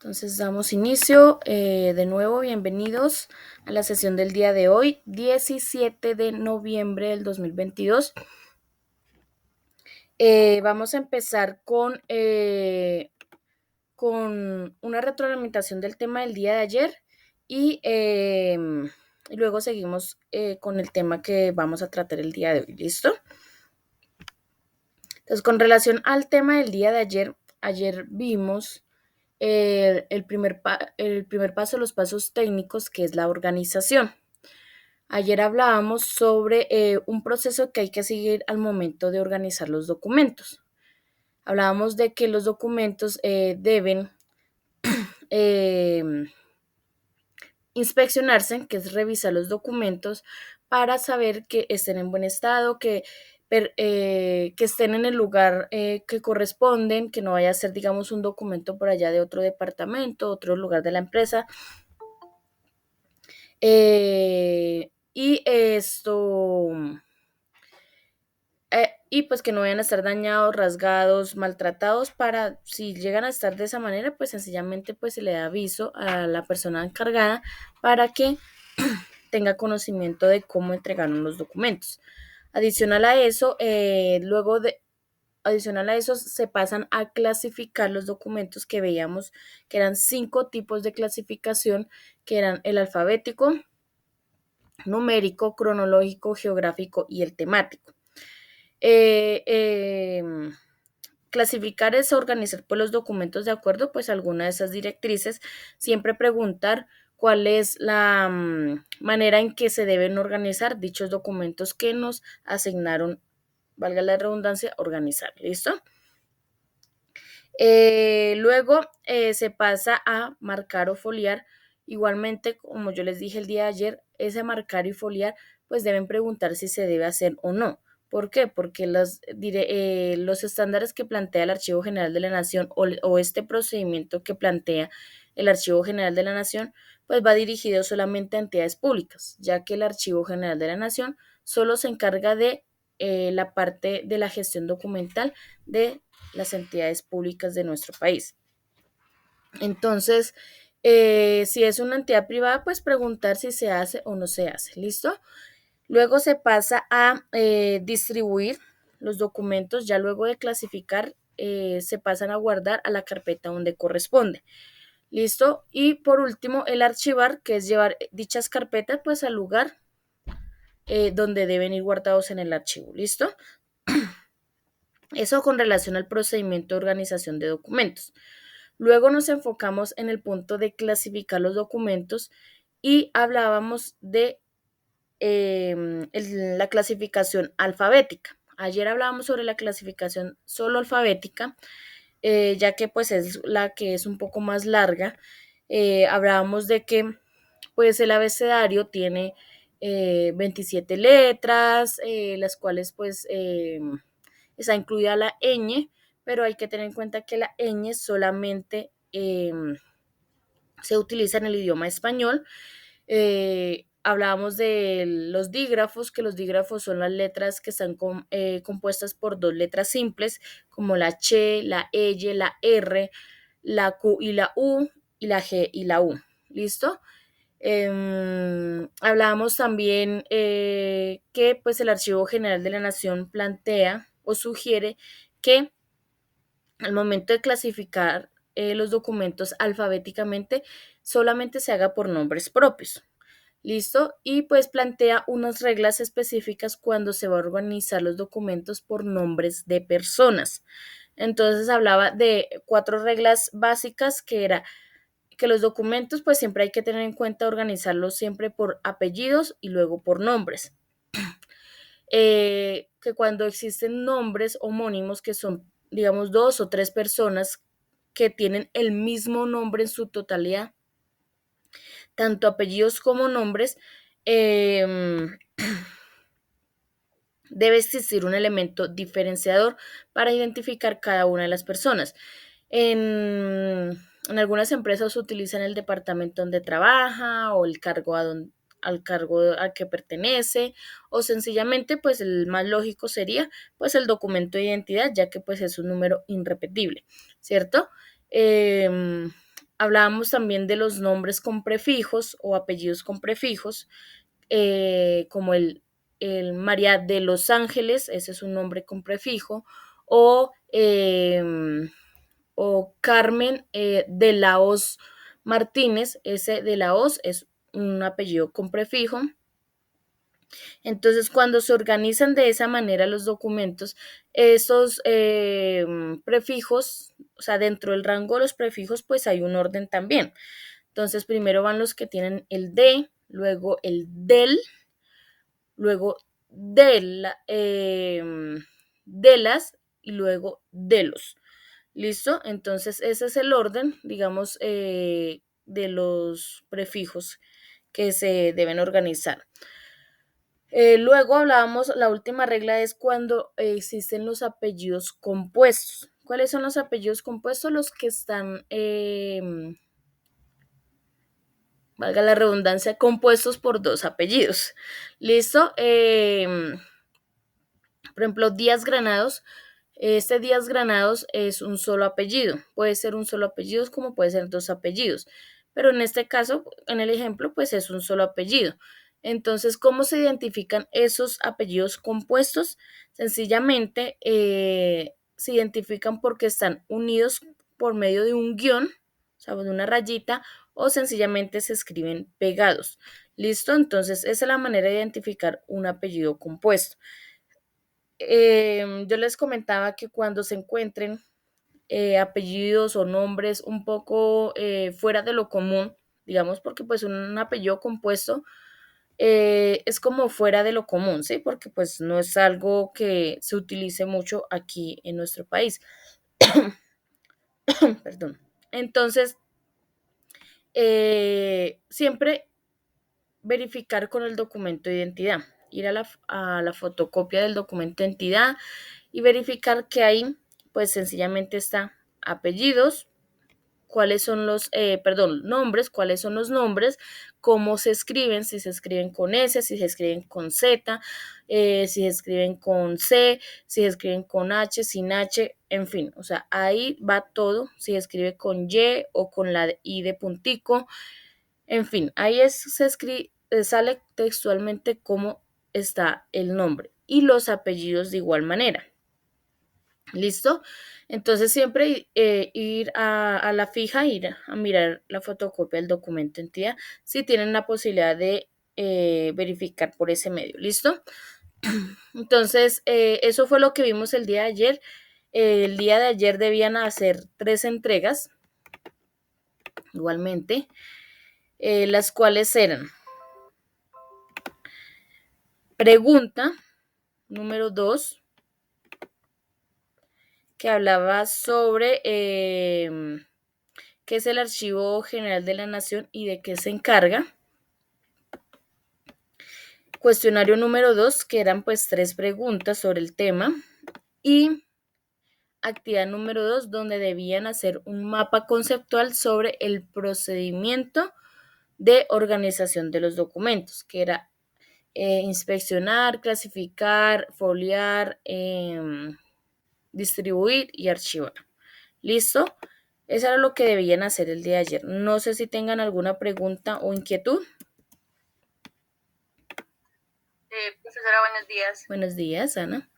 Entonces damos inicio. De nuevo, bienvenidos a la sesión del día de hoy, 17 de noviembre del 2022. Vamos a empezar con una retroalimentación del tema del día de ayer y luego seguimos con el tema que vamos a tratar el día de hoy. ¿Listo? Entonces, con relación al tema del día de ayer vimos el primer paso, los pasos técnicos, que es la organización. Ayer hablábamos sobre un proceso que hay que seguir al momento de organizar los documentos. Hablábamos de que los documentos deben inspeccionarse, que es revisar los documentos para saber que estén en buen estado, que estén en el lugar que corresponden, que no vaya a ser, digamos, un documento por allá de otro departamento, otro lugar de la empresa. Y pues que no vayan a estar dañados, rasgados, maltratados. Para si llegan a estar de esa manera, pues sencillamente pues se le da aviso a la persona encargada para que tenga conocimiento de cómo entregaron los documentos. Adicional a eso, se pasan a clasificar los documentos, que veíamos que eran 5 tipos de clasificación, que eran el alfabético, numérico, cronológico, geográfico y el temático. Clasificar es organizar pues los documentos de acuerdo pues a alguna de esas directrices. Siempre preguntar cuál es la manera en que se deben organizar dichos documentos que nos asignaron, valga la redundancia, organizar. ¿Listo? Luego se pasa a marcar o foliar. Igualmente, como yo les dije el día de ayer, ese marcar y foliar pues deben preguntar si se debe hacer o no. ¿Por qué? Porque los estándares que plantea el Archivo General de la Nación o este procedimiento que plantea el Archivo General de la Nación, pues va dirigido solamente a entidades públicas, ya que el Archivo General de la Nación solo se encarga de la parte de la gestión documental de las entidades públicas de nuestro país. Entonces, si es una entidad privada, pues preguntar si se hace o no se hace. ¿Listo? Luego se pasa a distribuir los documentos. Ya luego de clasificar, se pasan a guardar a la carpeta donde corresponde. ¿Listo? Y por último, el archivar, que es llevar dichas carpetas pues al lugar donde deben ir guardados en el archivo. ¿Listo? Eso con relación al procedimiento de organización de documentos. Luego nos enfocamos en el punto de clasificar los documentos y hablábamos de la clasificación alfabética. Ayer hablábamos sobre la clasificación solo alfabética, ya que pues es la que es un poco más larga. Hablábamos de que pues el abecedario tiene 27 letras, las cuales pues está incluida la ñ, pero hay que tener en cuenta que la ñ solamente se utiliza en el idioma español. Hablábamos de los dígrafos, que los dígrafos son las letras que están compuestas por 2 letras simples, como la ch, la ey, la r, la q y la u, y la g y la u. ¿Listo? Hablábamos también que pues el Archivo General de la Nación plantea o sugiere que al momento de clasificar los documentos alfabéticamente, solamente se haga por nombres propios. ¿Listo? Y pues plantea unas reglas específicas cuando se va a organizar los documentos por nombres de personas. Entonces hablaba de 4 reglas básicas, que era que los documentos pues siempre hay que tener en cuenta organizarlos siempre por apellidos y luego por nombres. Que cuando existen nombres homónimos, que son, digamos, 2 o 3 personas que tienen el mismo nombre en su totalidad, tanto apellidos como nombres, debe existir un elemento diferenciador para identificar cada una de las personas. En algunas empresas utilizan el departamento donde trabaja o el cargo al cargo al que pertenece, o sencillamente pues el más lógico sería pues el documento de identidad, ya que pues es un número irrepetible, ¿cierto? Hablábamos también de los nombres con prefijos o apellidos con prefijos, como el María de los Ángeles, ese es un nombre con prefijo, o Carmen de la Hoz Martínez, ese de la Hoz es un apellido con prefijo. Entonces, cuando se organizan de esa manera los documentos, esos prefijos, o sea, dentro del rango de los prefijos, pues hay un orden también. Entonces, primero van los que tienen el de, luego el del, luego de, de las y luego de los. ¿Listo? Entonces, ese es el orden, digamos, de los prefijos que se deben organizar. Luego hablábamos, la última regla es cuando existen los apellidos compuestos. ¿Cuáles son los apellidos compuestos? Los que están, valga la redundancia, compuestos por dos apellidos. ¿Listo? Por ejemplo, Díaz Granados. Este Díaz Granados es un solo apellido. Puede ser un solo apellido como puede ser dos apellidos. Pero en este caso, en el ejemplo, pues es un solo apellido. Entonces, ¿cómo se identifican esos apellidos compuestos? Sencillamente se identifican porque están unidos por medio de un guión, o sea, de una rayita, o sencillamente se escriben pegados. ¿Listo? Entonces, esa es la manera de identificar un apellido compuesto. Yo les comentaba que cuando se encuentren apellidos o nombres un poco fuera de lo común, digamos, porque pues un apellido compuesto es como fuera de lo común, ¿sí? Porque pues no es algo que se utilice mucho aquí en nuestro país. Perdón. Entonces, siempre verificar con el documento de identidad, ir a la fotocopia del documento de identidad y verificar que ahí, pues sencillamente está apellidos, cuáles son los, nombres, cuáles son los nombres, cómo se escriben, si se escriben con S, si se escriben con Z, si se escriben con C, si se escriben con H, sin H, en fin, o sea, ahí va todo, si se escribe con Y o con la I de puntico, en fin, ahí sale textualmente cómo está el nombre y los apellidos de igual manera. ¿Listo? Entonces siempre ir a la fija, ir a mirar la fotocopia del documento de entidad si tienen la posibilidad de verificar por ese medio. ¿Listo? Entonces, eso fue lo que vimos el día de ayer. El día de ayer debían hacer 3 entregas, igualmente, las cuales eran pregunta número 2, que hablaba sobre qué es el Archivo General de la Nación y de qué se encarga. Cuestionario número 2, que eran pues 3 preguntas sobre el tema. Y actividad número 2, donde debían hacer un mapa conceptual sobre el procedimiento de organización de los documentos, que era inspeccionar, clasificar, foliar, distribuir y archivar. ¿Listo? Eso era lo que debían hacer el día de ayer. No sé si tengan alguna pregunta o inquietud. Profesora, buenos días. Buenos días, Ana.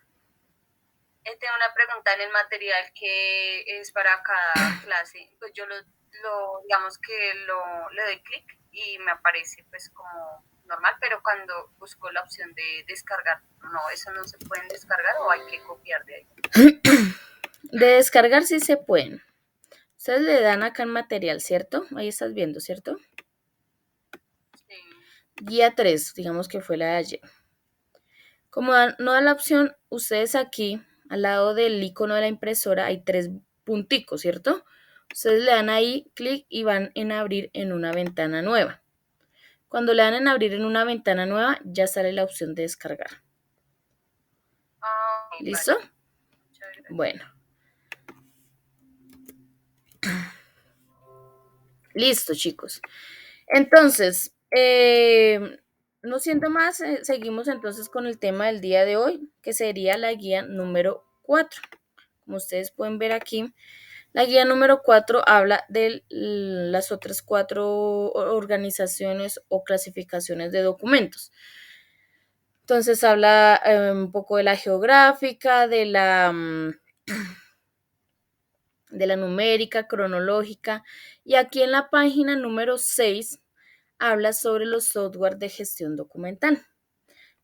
Tengo una pregunta en el material que es para cada clase. Pues yo digamos que le doy clic y me aparece pues como normal, pero cuando busco la opción de descargar, no, eso no se pueden descargar o hay que copiar de ahí. De descargar sí se pueden. Ustedes le dan acá en material, ¿cierto? Ahí estás viendo, ¿cierto? Sí. Guía 3, digamos que fue la de ayer. Como no da la opción, ustedes aquí, al lado del icono de la impresora, hay 3 punticos, ¿cierto? Ustedes le dan ahí clic y van en abrir en una ventana nueva. Cuando le dan en abrir en una ventana nueva, ya sale la opción de descargar. ¿Listo? Vale. Bueno. Listo, chicos. Entonces, no siendo más, seguimos entonces con el tema del día de hoy, que sería la guía número 4. Como ustedes pueden ver aquí, La guía número 4 habla de las otras 4 organizaciones o clasificaciones de documentos. Entonces habla un poco de la geográfica, de la numérica, cronológica, y aquí en la página número 6 habla sobre los software de gestión documental.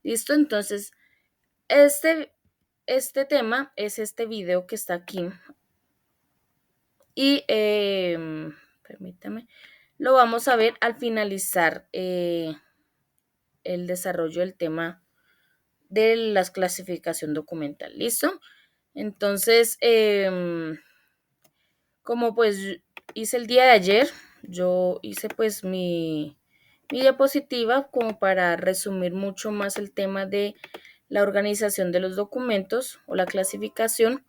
¿Listo? Entonces, este tema es este video que está aquí. Y permítame, lo vamos a ver al finalizar el desarrollo del tema de la clasificación documental. ¿Listo? Entonces, como pues hice el día de ayer, yo hice pues mi diapositiva como para resumir mucho más el tema de la organización de los documentos o la clasificación,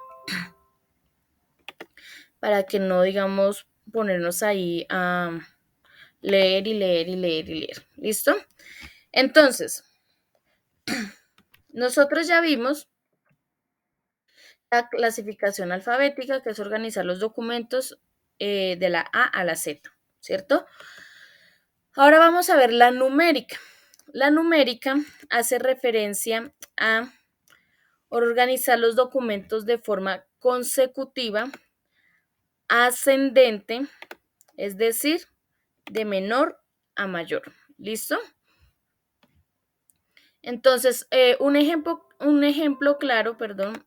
para que no, digamos, ponernos ahí a leer y leer y leer y leer. ¿Listo? Entonces, nosotros ya vimos la clasificación alfabética, que es organizar los documentos de la A a la Z, ¿cierto? Ahora vamos a ver la numérica. La numérica hace referencia a organizar los documentos de forma consecutiva, ascendente, es decir, de menor a mayor. ¿Listo? Entonces, un ejemplo claro, perdón,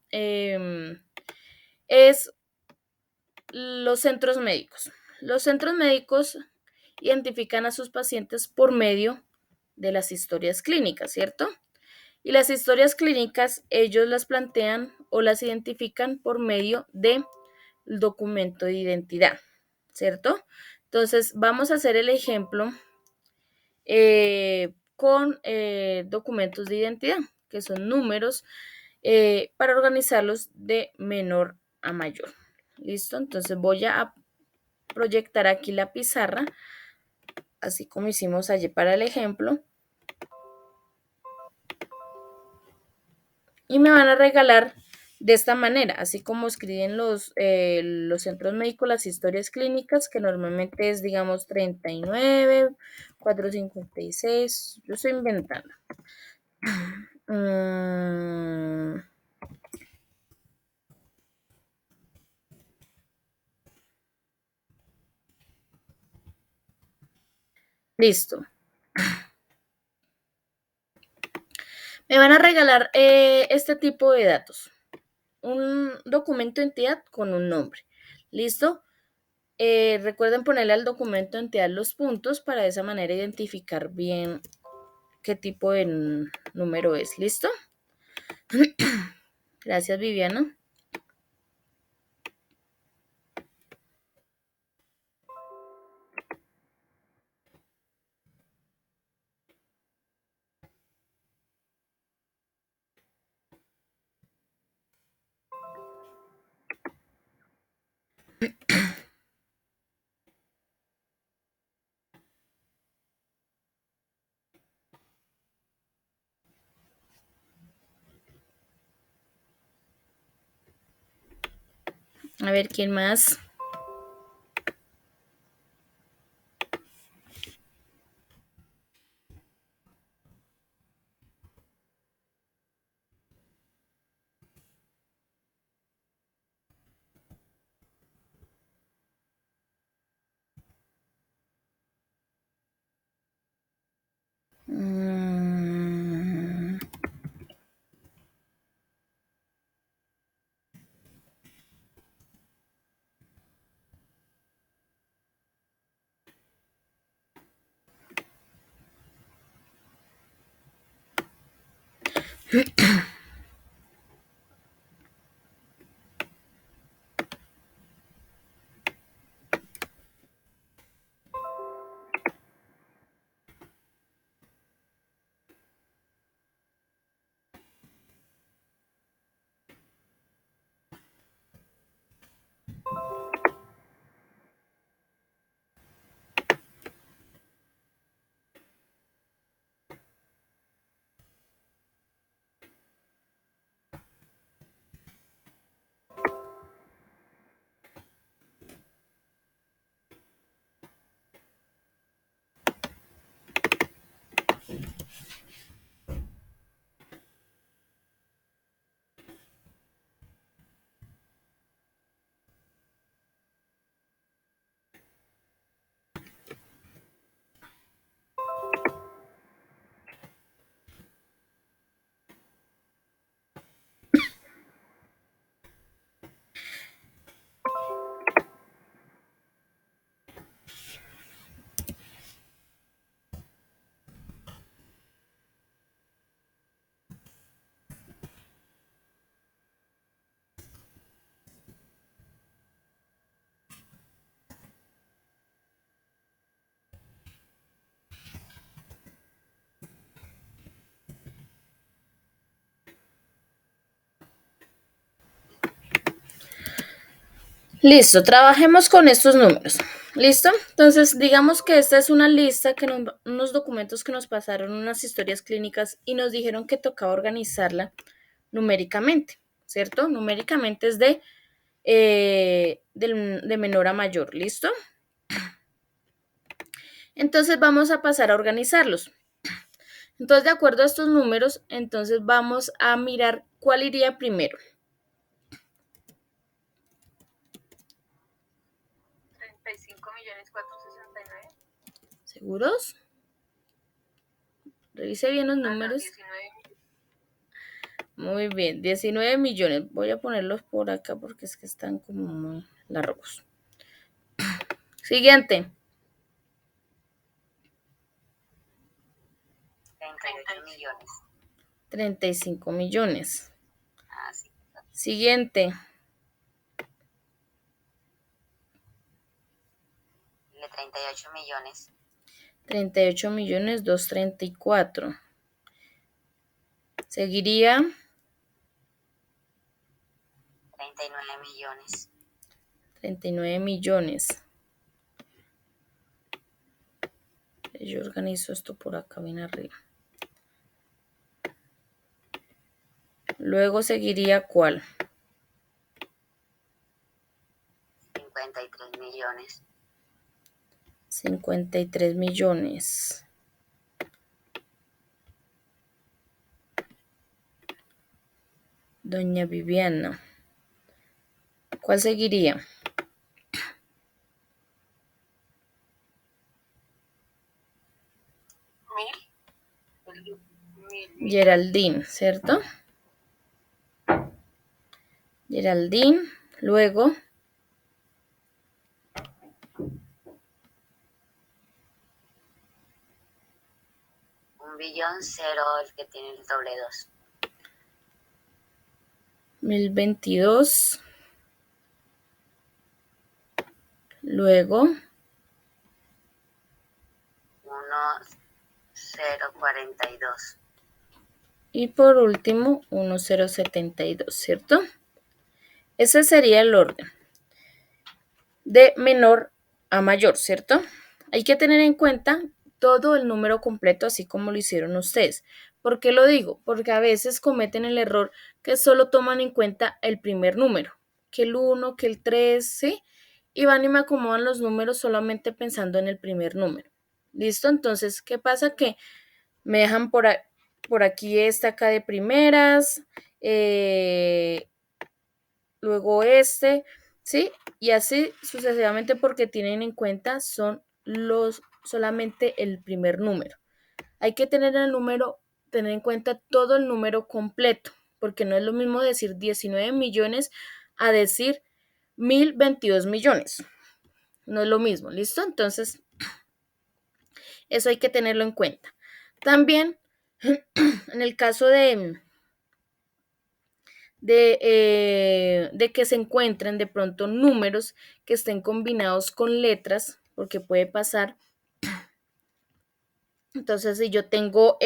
es los centros médicos. Los centros médicos identifican a sus pacientes por medio de las historias clínicas, ¿cierto? Y las historias clínicas ellos las plantean o las identifican por medio del documento de identidad, ¿cierto? Entonces, vamos a hacer el ejemplo con documentos de identidad, que son números, para organizarlos de menor a mayor. ¿Listo? Entonces voy a proyectar aquí la pizarra, así como hicimos allí para el ejemplo. Y me van a regalar de esta manera, así como escriben los centros médicos, las historias clínicas, que normalmente es, digamos, 39, 456, yo estoy inventando. Listo. Me van a regalar este tipo de datos. Un documento de entidad con un nombre. ¿Listo? Recuerden ponerle al documento de entidad los puntos para de esa manera identificar bien qué tipo de número es. ¿Listo? Gracias, Viviana. A ver, ¿quién más? Listo, trabajemos con estos números. ¿Listo? Entonces, digamos que esta es una lista unos documentos que nos pasaron, unas historias clínicas y nos dijeron que tocaba organizarla numéricamente, ¿cierto? Numéricamente es de menor a mayor, ¿listo? Entonces vamos a pasar a organizarlos. Entonces, de acuerdo a estos números, entonces vamos a mirar cuál iría primero. 35.469. ¿Seguros? Revise bien los Ah, no, números. 19. Muy bien, 19 millones. Voy a ponerlos por acá porque es que están como muy largos. Siguiente. 38 millones. 35 millones. Ah, sí. Siguiente. 38 millones. 38 millones 234. Seguiría 39 millones. 39 millones. Yo organizo esto por acá bien arriba. Luego seguiría ¿cuál? 53 millones. 53 millones. Doña Viviana. ¿Cuál seguiría? Mil. Geraldine, ¿cierto? Geraldine. Luego 1.000.000, el que tiene el doble 2. 1022. Luego 1.042. y por último 1072, ¿cierto? Ese sería el orden de menor a mayor, ¿cierto? Hay que tener en cuenta todo el número completo, así como lo hicieron ustedes. ¿Por qué lo digo? Porque a veces cometen el error que solo toman en cuenta el primer número, que el 1, que el 3, ¿sí? Y van y me acomodan los números solamente pensando en el primer número. ¿Listo? Entonces, ¿qué pasa? Que me dejan por aquí esta acá de primeras, luego ¿sí? Y así sucesivamente porque tienen en cuenta solamente el primer número. Hay que tener en cuenta todo el número completo, porque no es lo mismo decir 19 millones a decir 1022 millones. No es lo mismo, ¿listo? Entonces, eso hay que tenerlo en cuenta. También, en el caso de que se encuentren de pronto números que estén combinados con letras, porque puede pasar. Entonces, si yo tengo,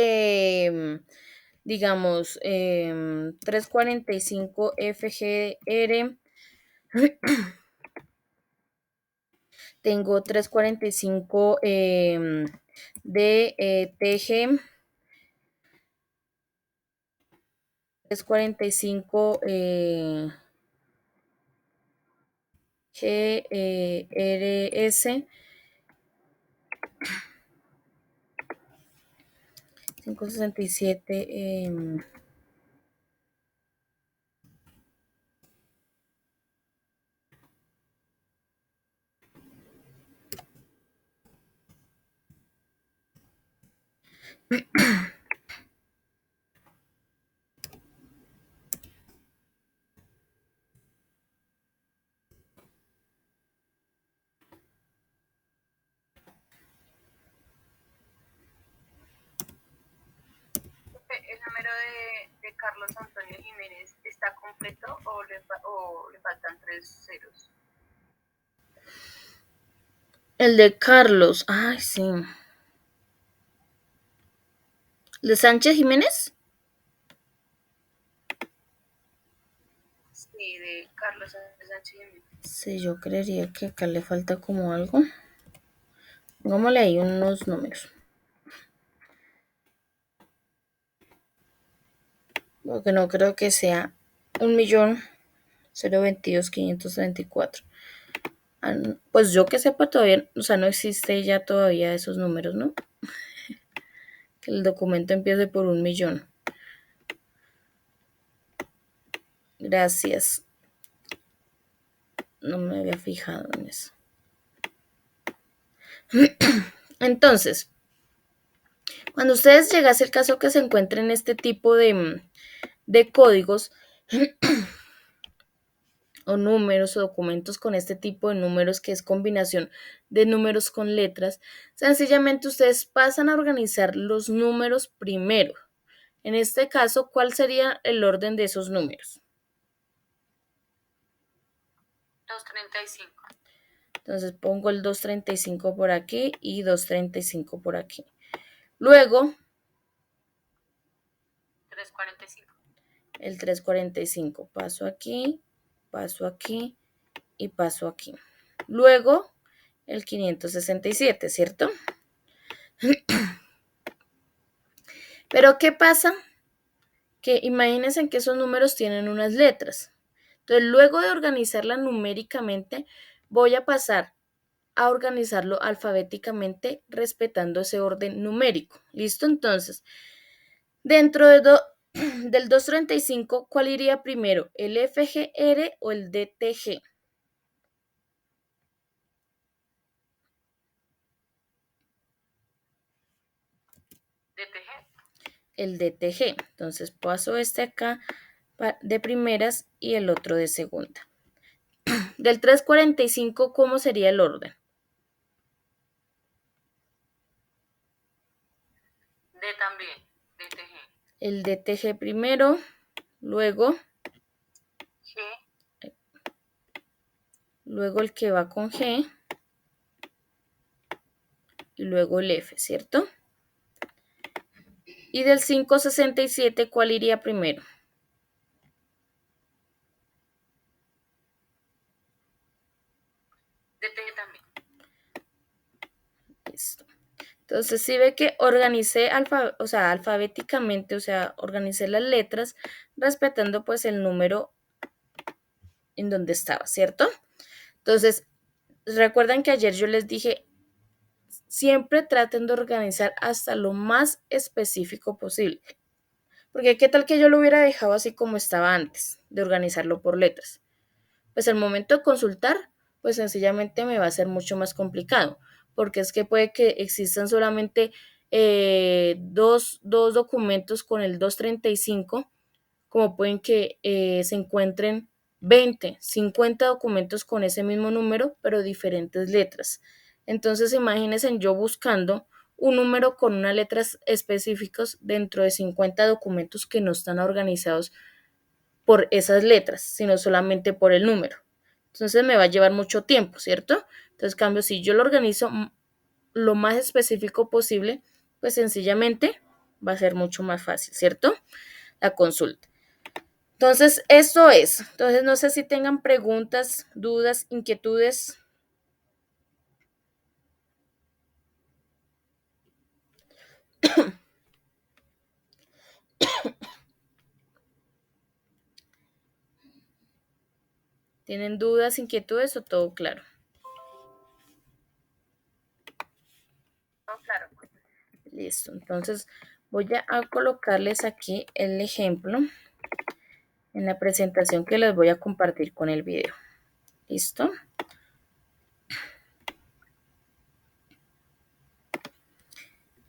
digamos, 345 FGR, tengo 345 de TG, 345 GRS, 567 ¿El número de Carlos Antonio Jiménez está completo o le faltan 3 ceros? El de Carlos, ay, sí. ¿De Sánchez Jiménez? Sí, de Carlos Sánchez Jiménez. Sí, yo creería que acá le falta como algo. Pongámosle ahí unos números. Porque no creo que sea 1.022.534. Pues yo que sepa todavía, o sea, no existe ya todavía esos números, ¿no? Que el documento empiece por 1.000.000. Gracias. No me había fijado en eso. Entonces, cuando ustedes llegase el caso que se encuentren este tipo de códigos o números o documentos con este tipo de números que es combinación de números con letras, sencillamente ustedes pasan a organizar los números primero. En este caso, ¿cuál sería el orden de esos números? 235. Entonces pongo el 235 por aquí y 235 por aquí. Luego, 345. el 345. Paso aquí y paso aquí. Luego, el 567, ¿cierto? Pero ¿qué pasa? Que imagínense que esos números tienen unas letras. Entonces, luego de organizarla numéricamente, voy a pasar a organizarlo alfabéticamente respetando ese orden numérico. ¿Listo? Entonces, dentro del 235, ¿cuál iría primero? ¿El FGR o el DTG? DTG. El DTG. Entonces paso este acá de primeras y el otro de segunda. Del 345, ¿cómo sería el orden? D también. DTG. El DTG primero, luego G. el que va con G y luego el F, ¿cierto? Y del 567, ¿cuál iría primero? DTG también. Listo. Entonces, si ve que organicé alfabéticamente, o sea, organicé las letras respetando pues el número en donde estaba, ¿cierto? Entonces, recuerdan que ayer yo les dije, siempre traten de organizar hasta lo más específico posible. Porque qué tal que yo lo hubiera dejado así como estaba antes, de organizarlo por letras. Pues al momento de consultar, pues sencillamente me va a ser mucho más complicado, porque es que puede que existan solamente dos documentos con el 235, como pueden que se encuentren 20, 50 documentos con ese mismo número, pero diferentes letras. Entonces imagínense yo buscando un número con unas letras específicas dentro de 50 documentos que no están organizados por esas letras, sino solamente por el número. Entonces me va a llevar mucho tiempo, ¿cierto? Entonces, cambio, si yo lo organizo lo más específico posible, pues sencillamente va a ser mucho más fácil, ¿cierto? La consulta. Entonces, esto es. Entonces, no sé si tengan preguntas, dudas, inquietudes. ¿Tienen dudas, inquietudes o todo claro? Todo claro. Listo. Entonces, voy a colocarles aquí el ejemplo en la presentación que les voy a compartir con el video. ¿Listo?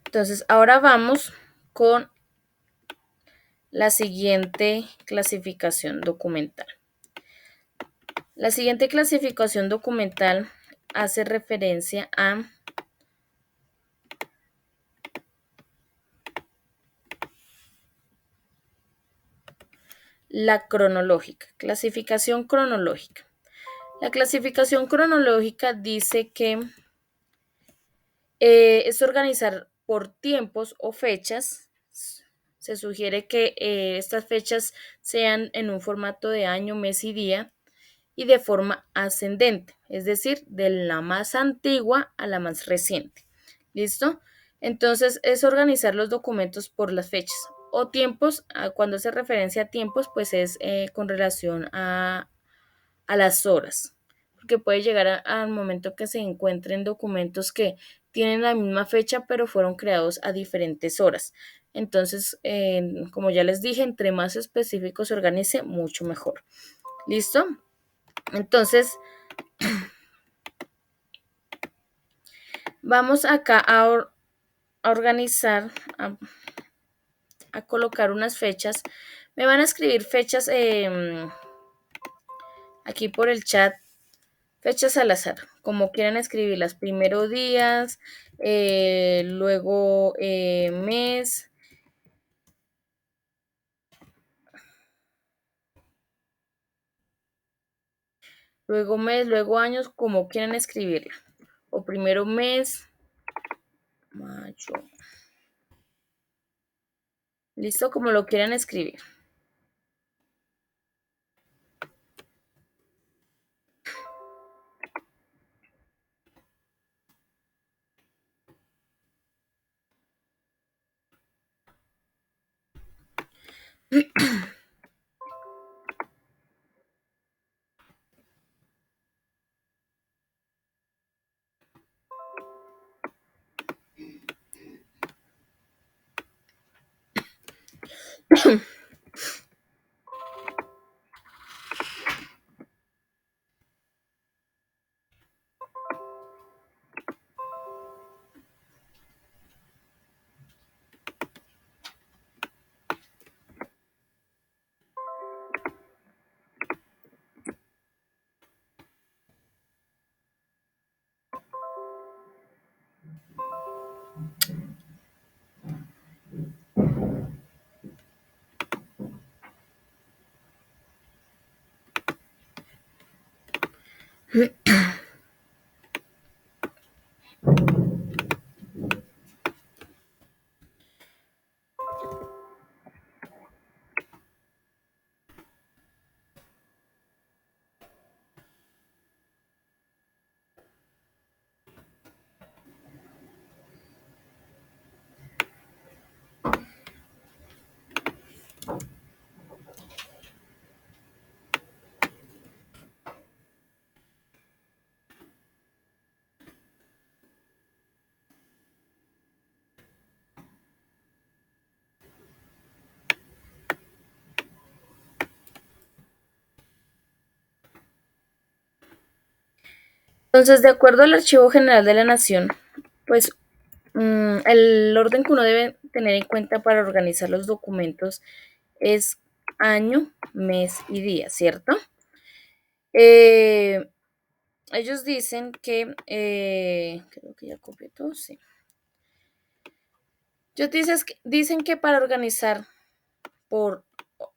Entonces, ahora vamos con la siguiente clasificación documental. La siguiente clasificación documental hace referencia a la cronológica, clasificación cronológica. La clasificación cronológica dice que es organizar por tiempos o fechas. Se sugiere que estas fechas sean en un formato de año, mes y día. y de forma ascendente, es decir, de la más antigua a la más reciente. ¿Listo? Entonces es organizar los documentos por las fechas o tiempos. Cuando hace referencia a tiempos, pues es con relación a las horas, porque puede llegar al momento que se encuentren documentos que tienen la misma fecha, pero fueron creados a diferentes horas. Entonces, como ya les dije, entre más específico se organice, mucho mejor. ¿Listo? Entonces, vamos acá a organizar, a colocar unas fechas. Me van a escribir fechas aquí por el chat, fechas al azar, como quieran escribirlas. Primero días, luego mes, luego mes, luego años, como quieran escribirla. O primero mes, mayo. Listo, como lo quieran escribir. Entonces, de acuerdo al Archivo General de la Nación, pues el orden que uno debe tener en cuenta para organizar los documentos es año, mes y día, ¿cierto? Eh, Ellos dicen que, creo que ya copié todo, sí. Ellos dicen que para organizar por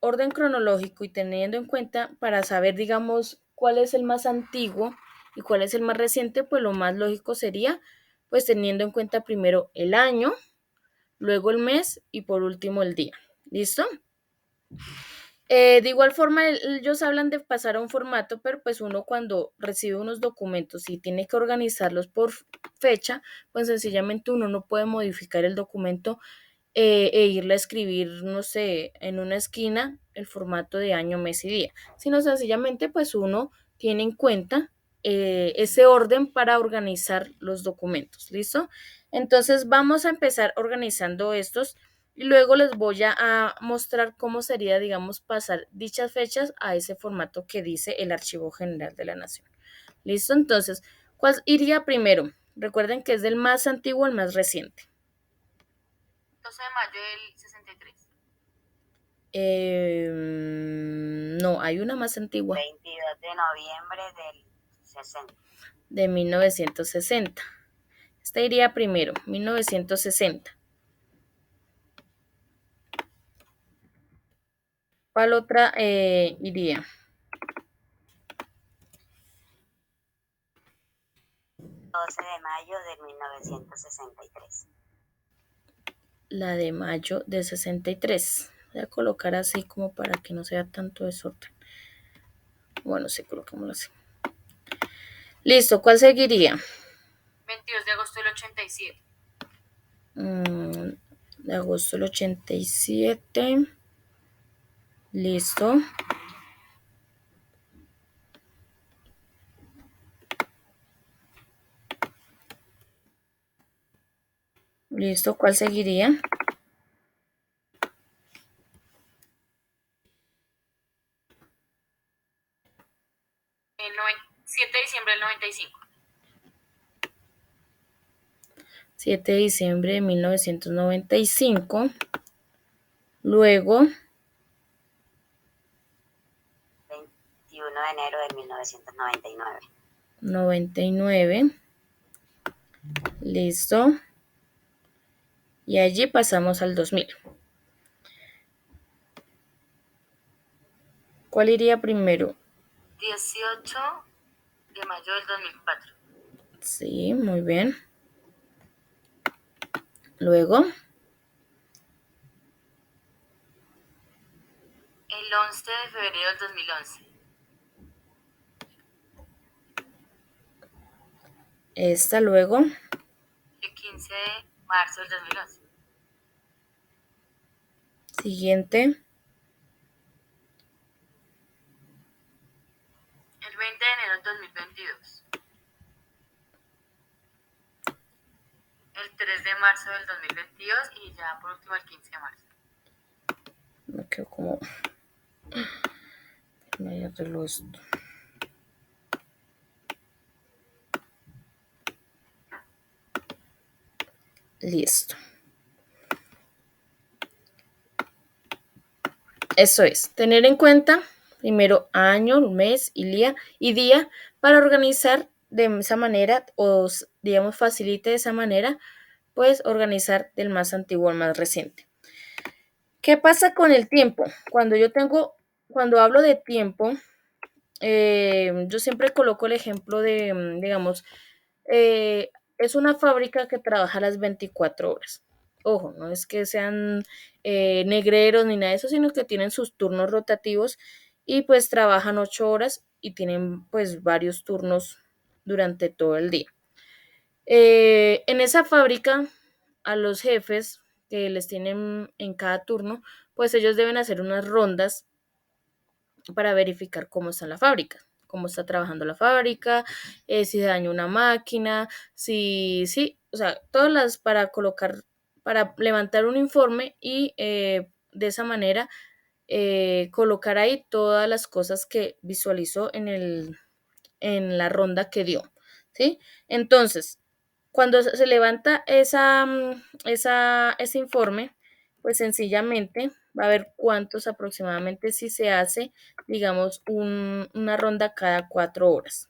orden cronológico y teniendo en cuenta para saber, digamos, cuál es el más antiguo y cuál es el más reciente, pues lo más lógico sería, pues teniendo en cuenta primero el año, luego el mes y por último el día. ¿Listo? De igual forma, ellos hablan de pasar a un formato, pero pues uno cuando recibe unos documentos y tiene que organizarlos por fecha, pues sencillamente uno no puede modificar el documento e irle a escribir, no sé, en una esquina el formato de año, mes y día, sino sencillamente pues uno tiene en cuenta ese orden para organizar los documentos, ¿listo? Entonces vamos a empezar organizando estos y luego les voy a mostrar cómo sería, digamos, pasar dichas fechas a ese formato que dice el Archivo General de la Nación. ¿Listo? Entonces, ¿cuál iría primero? Recuerden que es del más antiguo al más reciente. 12 de mayo del 63. No, hay una más antigua. 22 de noviembre del 60. De 1960. Esta iría primero, 1960. ¿Cuál otra iría? 12 de mayo de 1963. La de mayo de 63. Voy a colocar así como para que no sea tanto desorden. Bueno, sí, colocámoslo así. Listo, ¿cuál seguiría? 22 de agosto del 87. De agosto del 87. Listo. Listo, ¿cuál seguiría? 7 de diciembre del 95. 7 de diciembre de 1995. Luego, 21 de enero de 1999. 99. Listo. Y allí pasamos al 2000. ¿Cuál iría primero? 18 de mayo del 2004. Sí, muy bien. Luego, El 11 de febrero del 2011. esta luego. El 15 de marzo del 2011. Siguiente. El 20 de enero del 2022. El 3 de marzo del 2022 y ya por último el 15 de marzo. Me quedo como... Me arreglo esto. Listo. Eso es, tener en cuenta primero año, mes y día para organizar de esa manera o digamos facilite de esa manera, pues organizar del más antiguo al más reciente. ¿Qué pasa con el tiempo? Cuando hablo de tiempo, yo siempre coloco el ejemplo de, digamos, eh, es una fábrica que trabaja las 24 horas. Ojo, no es que sean negreros ni nada de eso, sino que tienen sus turnos rotativos y pues trabajan 8 horas y tienen pues varios turnos durante todo el día. En esa fábrica, a los jefes que les tienen en cada turno, pues ellos deben hacer unas rondas para verificar cómo está la fábrica, cómo está trabajando la fábrica, si se dañó una máquina, si, sí, o sea, todas las para colocar, para levantar un informe y de esa manera colocar ahí todas las cosas que visualizó en la ronda que dio, ¿sí? Entonces, cuando se levanta ese informe, pues sencillamente va a ver cuántos aproximadamente si se hace, digamos, una ronda cada 4 horas.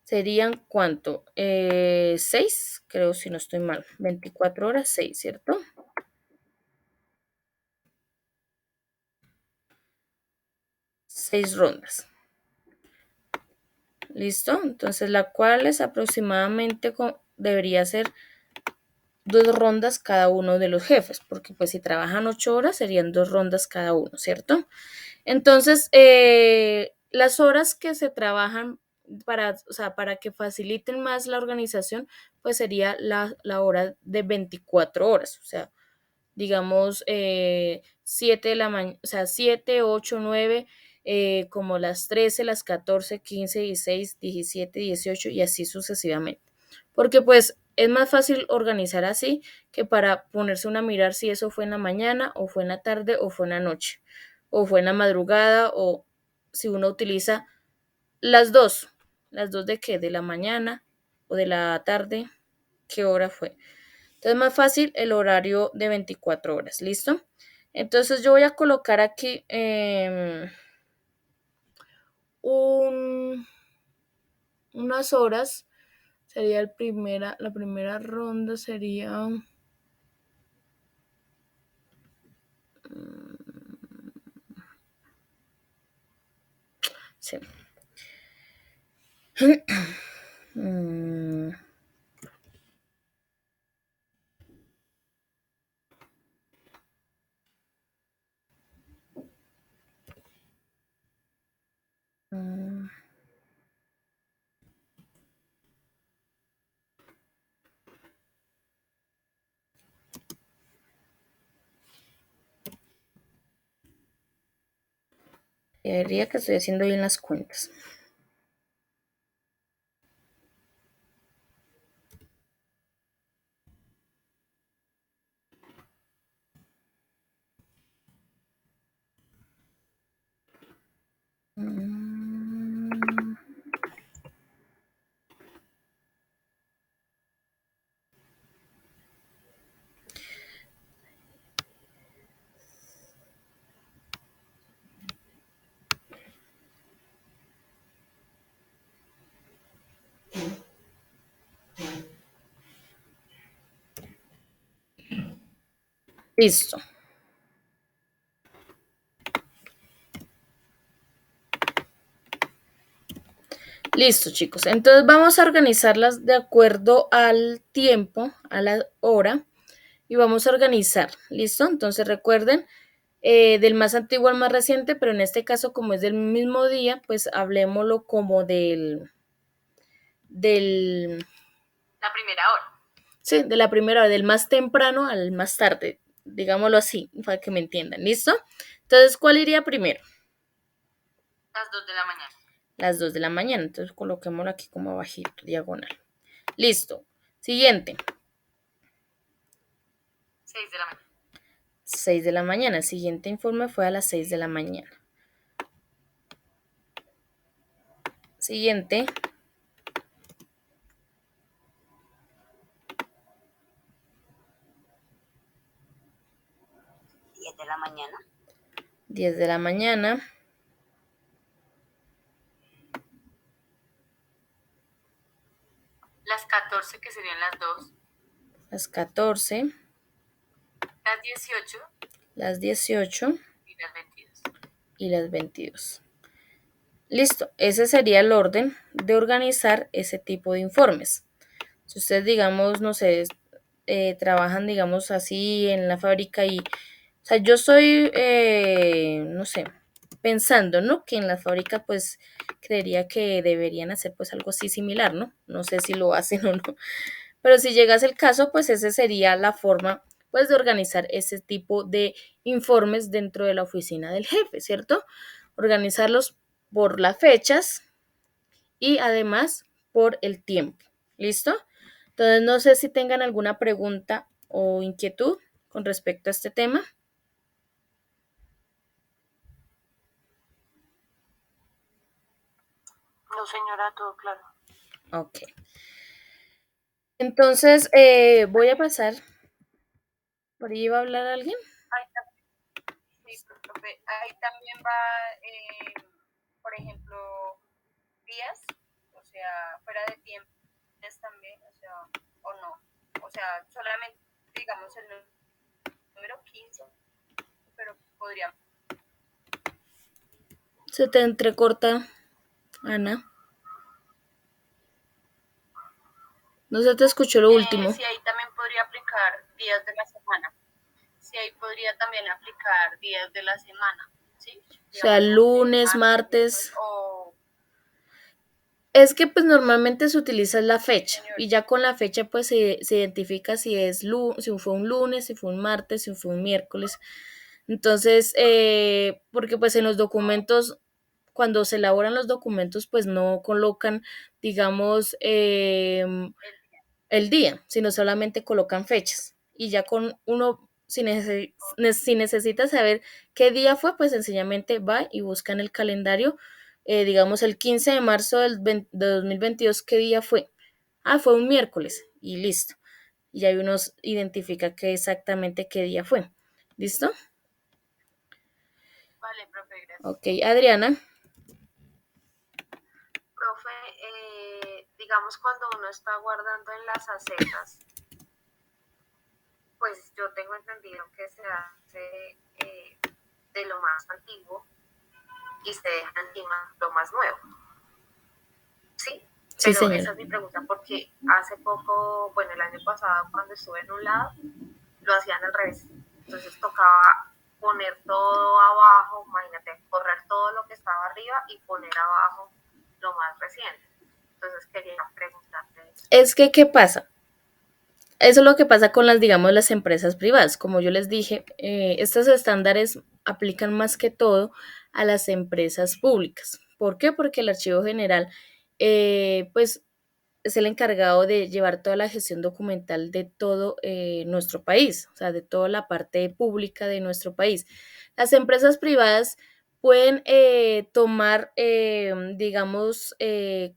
¿Serían cuánto? 6, creo si no estoy mal. 24 horas, 6, ¿cierto? 6 rondas. ¿Listo? Entonces la cual es aproximadamente debería ser 2 rondas cada uno de los jefes, porque pues si trabajan 8 horas serían 2 rondas cada uno, ¿cierto? Entonces, las horas que se trabajan para, o sea, para que faciliten más la organización, pues sería la hora de 24 horas, o sea, digamos 7 de la mañana, o sea, 7, 8, 9, como las 13, las 14, 15, 16, 17, 18 y así sucesivamente. Porque pues es más fácil organizar así que para ponerse una a mirar si eso fue en la mañana o fue en la tarde o fue en la noche o fue en la madrugada o si uno utiliza las dos. ¿Las dos de qué? ¿De la mañana o de la tarde? ¿Qué hora fue? Entonces, más fácil el horario de 24 horas, ¿listo? Entonces, yo voy a colocar aquí unas horas. Sería la primera ronda sería... Sí. Diría que estoy haciendo bien las cuentas. Listo. Listo, chicos. Entonces vamos a organizarlas de acuerdo al tiempo, a la hora, y vamos a organizar. ¿Listo? Entonces recuerden, del más antiguo al más reciente, pero en este caso, como es del mismo día, pues hablemoslo como La primera hora. Sí, de la primera hora, del más temprano al más tarde, digámoslo así, para que me entiendan. ¿Listo? Entonces, ¿cuál iría primero? Las 2 de la mañana. Las 2 de la mañana. Entonces, coloquémoslo aquí como abajito, diagonal. Listo. Siguiente. 6 de la mañana. 6 de la mañana. El siguiente informe fue a las 6 de la mañana. Siguiente. 10 de la mañana. 10 de la mañana. Las 14, que serían las 2. Las 14. Las 18. Las 18. Y las 22. Y las 22. Listo. Ese sería el orden de organizar ese tipo de informes. Si ustedes, digamos, no sé, trabajan, digamos, así en la fábrica y, o sea, yo estoy, no sé, pensando, ¿no? Que en la fábrica, pues, creería que deberían hacer, pues, algo así similar, ¿no? No sé si lo hacen o no. Pero si llegase el caso, pues, esa sería la forma, pues, de organizar ese tipo de informes dentro de la oficina del jefe, ¿cierto? Organizarlos por las fechas y además por el tiempo. ¿Listo? Entonces, no sé si tengan alguna pregunta o inquietud con respecto a este tema. No, señora, todo claro. Ok. Entonces, voy a pasar. ¿Por ahí va a hablar alguien? Sí, profe. Ahí también va, por ejemplo, días, o sea, fuera de tiempo también, o sea, o no. O sea, solamente, digamos, el número 15, pero podría. Se te entrecorta, Ana. No se te escuchó lo último. Sí, ahí también podría aplicar días de la semana. Sí, ahí podría también aplicar días de la semana, ¿sí? O sea, Digamos, no sé, lunes, martes. o... Es que pues normalmente se utiliza la fecha Señor. y ya con la fecha pues se identifica si es si fue un lunes, si fue un martes, si fue un miércoles. Entonces, porque pues en los documentos, cuando se elaboran los documentos, pues no colocan, digamos, el día, sino solamente colocan fechas. Y ya con uno, si necesita saber qué día fue, pues sencillamente va y busca en el calendario, digamos, el 15 de marzo de 2022, ¿qué día fue? Ah, fue un miércoles y listo. Y ahí uno identifica exactamente qué día fue. ¿Listo? Vale, profe, gracias. Ok, Adriana. Profe, digamos cuando uno está guardando en las acetas, pues yo tengo entendido que se hace de lo más antiguo y se deja encima lo más nuevo. ¿Sí? Sí, Pero señora. esa es mi pregunta porque hace poco, bueno, el año pasado cuando estuve en un lado, lo hacían al revés. Entonces tocaba poner todo abajo, imagínate, correr todo lo que estaba arriba y poner abajo lo más reciente. Entonces quería preguntarte eso. Es que, ¿qué pasa? Eso es lo que pasa con las, digamos, las empresas privadas. Como yo les dije, estos estándares aplican más que todo a las empresas públicas. ¿Por qué? Porque el archivo general, pues es el encargado de llevar toda la gestión documental de todo nuestro país, o sea, de toda la parte pública de nuestro país. Las empresas privadas pueden tomar, digamos,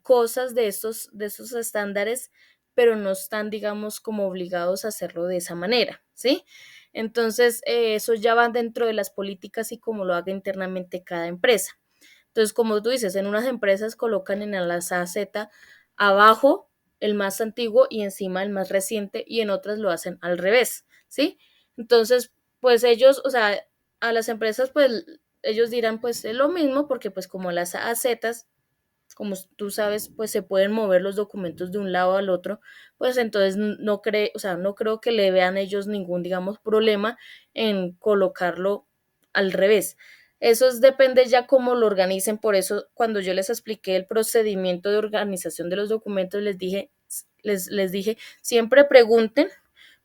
cosas de estos estándares, pero no están, digamos, como obligados a hacerlo de esa manera, ¿sí? Entonces, eso ya va dentro de las políticas y como lo haga internamente cada empresa. Entonces, como tú dices, en unas empresas colocan en las AZ abajo el más antiguo y encima el más reciente y en otras lo hacen al revés, ¿sí? Entonces, pues ellos, o sea, a las empresas, pues ellos dirán, pues es lo mismo porque pues como las AZ, como tú sabes, pues se pueden mover los documentos de un lado al otro, pues entonces no cree, o sea, no creo que le vean ellos ningún, digamos, problema en colocarlo al revés. Depende ya cómo lo organicen, por eso cuando yo les expliqué el procedimiento de organización de los documentos, les dije, siempre pregunten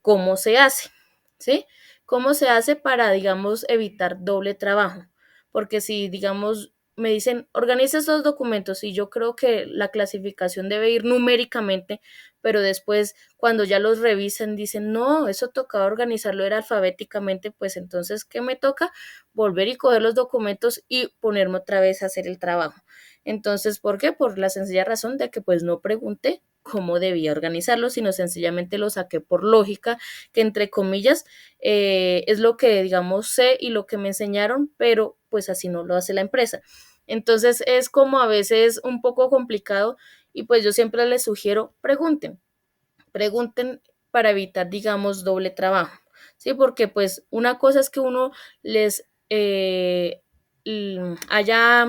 cómo se hace, ¿sí? ¿Cómo se hace para, digamos, evitar doble trabajo? Porque si, digamos, me dicen, organiza estos documentos y yo creo que la clasificación debe ir numéricamente, pero después cuando ya los revisan dicen, no, eso tocaba organizarlo era alfabéticamente, pues entonces, ¿qué me toca? Volver y coger los documentos y ponerme otra vez a hacer el trabajo. Entonces, ¿por qué? Por la sencilla razón de que pues no pregunté cómo debía organizarlo, sino sencillamente lo saqué por lógica, que entre comillas es lo que digamos sé y lo que me enseñaron, pero pues así no lo hace la empresa. Entonces es como a veces un poco complicado y pues yo siempre les sugiero, pregunten para evitar, digamos, doble trabajo, ¿sí? Porque pues una cosa es que uno les haya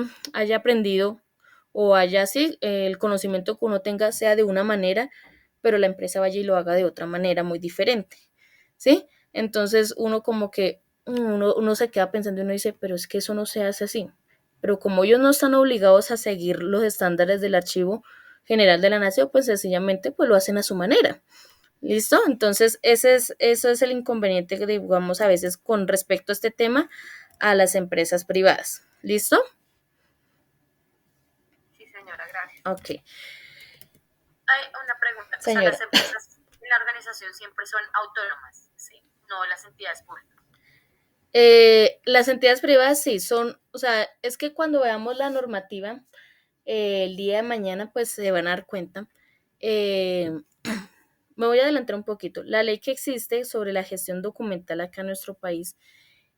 aprendido o haya, sí, el conocimiento que uno tenga sea de una manera, pero la empresa vaya y lo haga de otra manera muy diferente, ¿sí? Entonces uno como que, uno se queda pensando y uno dice, pero es que eso no se hace así. Pero como ellos no están obligados a seguir los estándares del archivo general de la nación, pues sencillamente pues lo hacen a su manera. ¿Listo? Entonces, eso es el inconveniente que digamos a veces con respecto a este tema a las empresas privadas. ¿Listo? Sí, señora, gracias. Ok. Hay una pregunta, o sea, Señora. las empresas en la organización siempre son autónomas, ¿sí? No las entidades públicas. Las entidades privadas sí son, o sea, es que cuando veamos la normativa, el día de mañana, pues se van a dar cuenta. Eh, Me voy a adelantar un poquito. La ley que existe sobre la gestión documental acá en nuestro país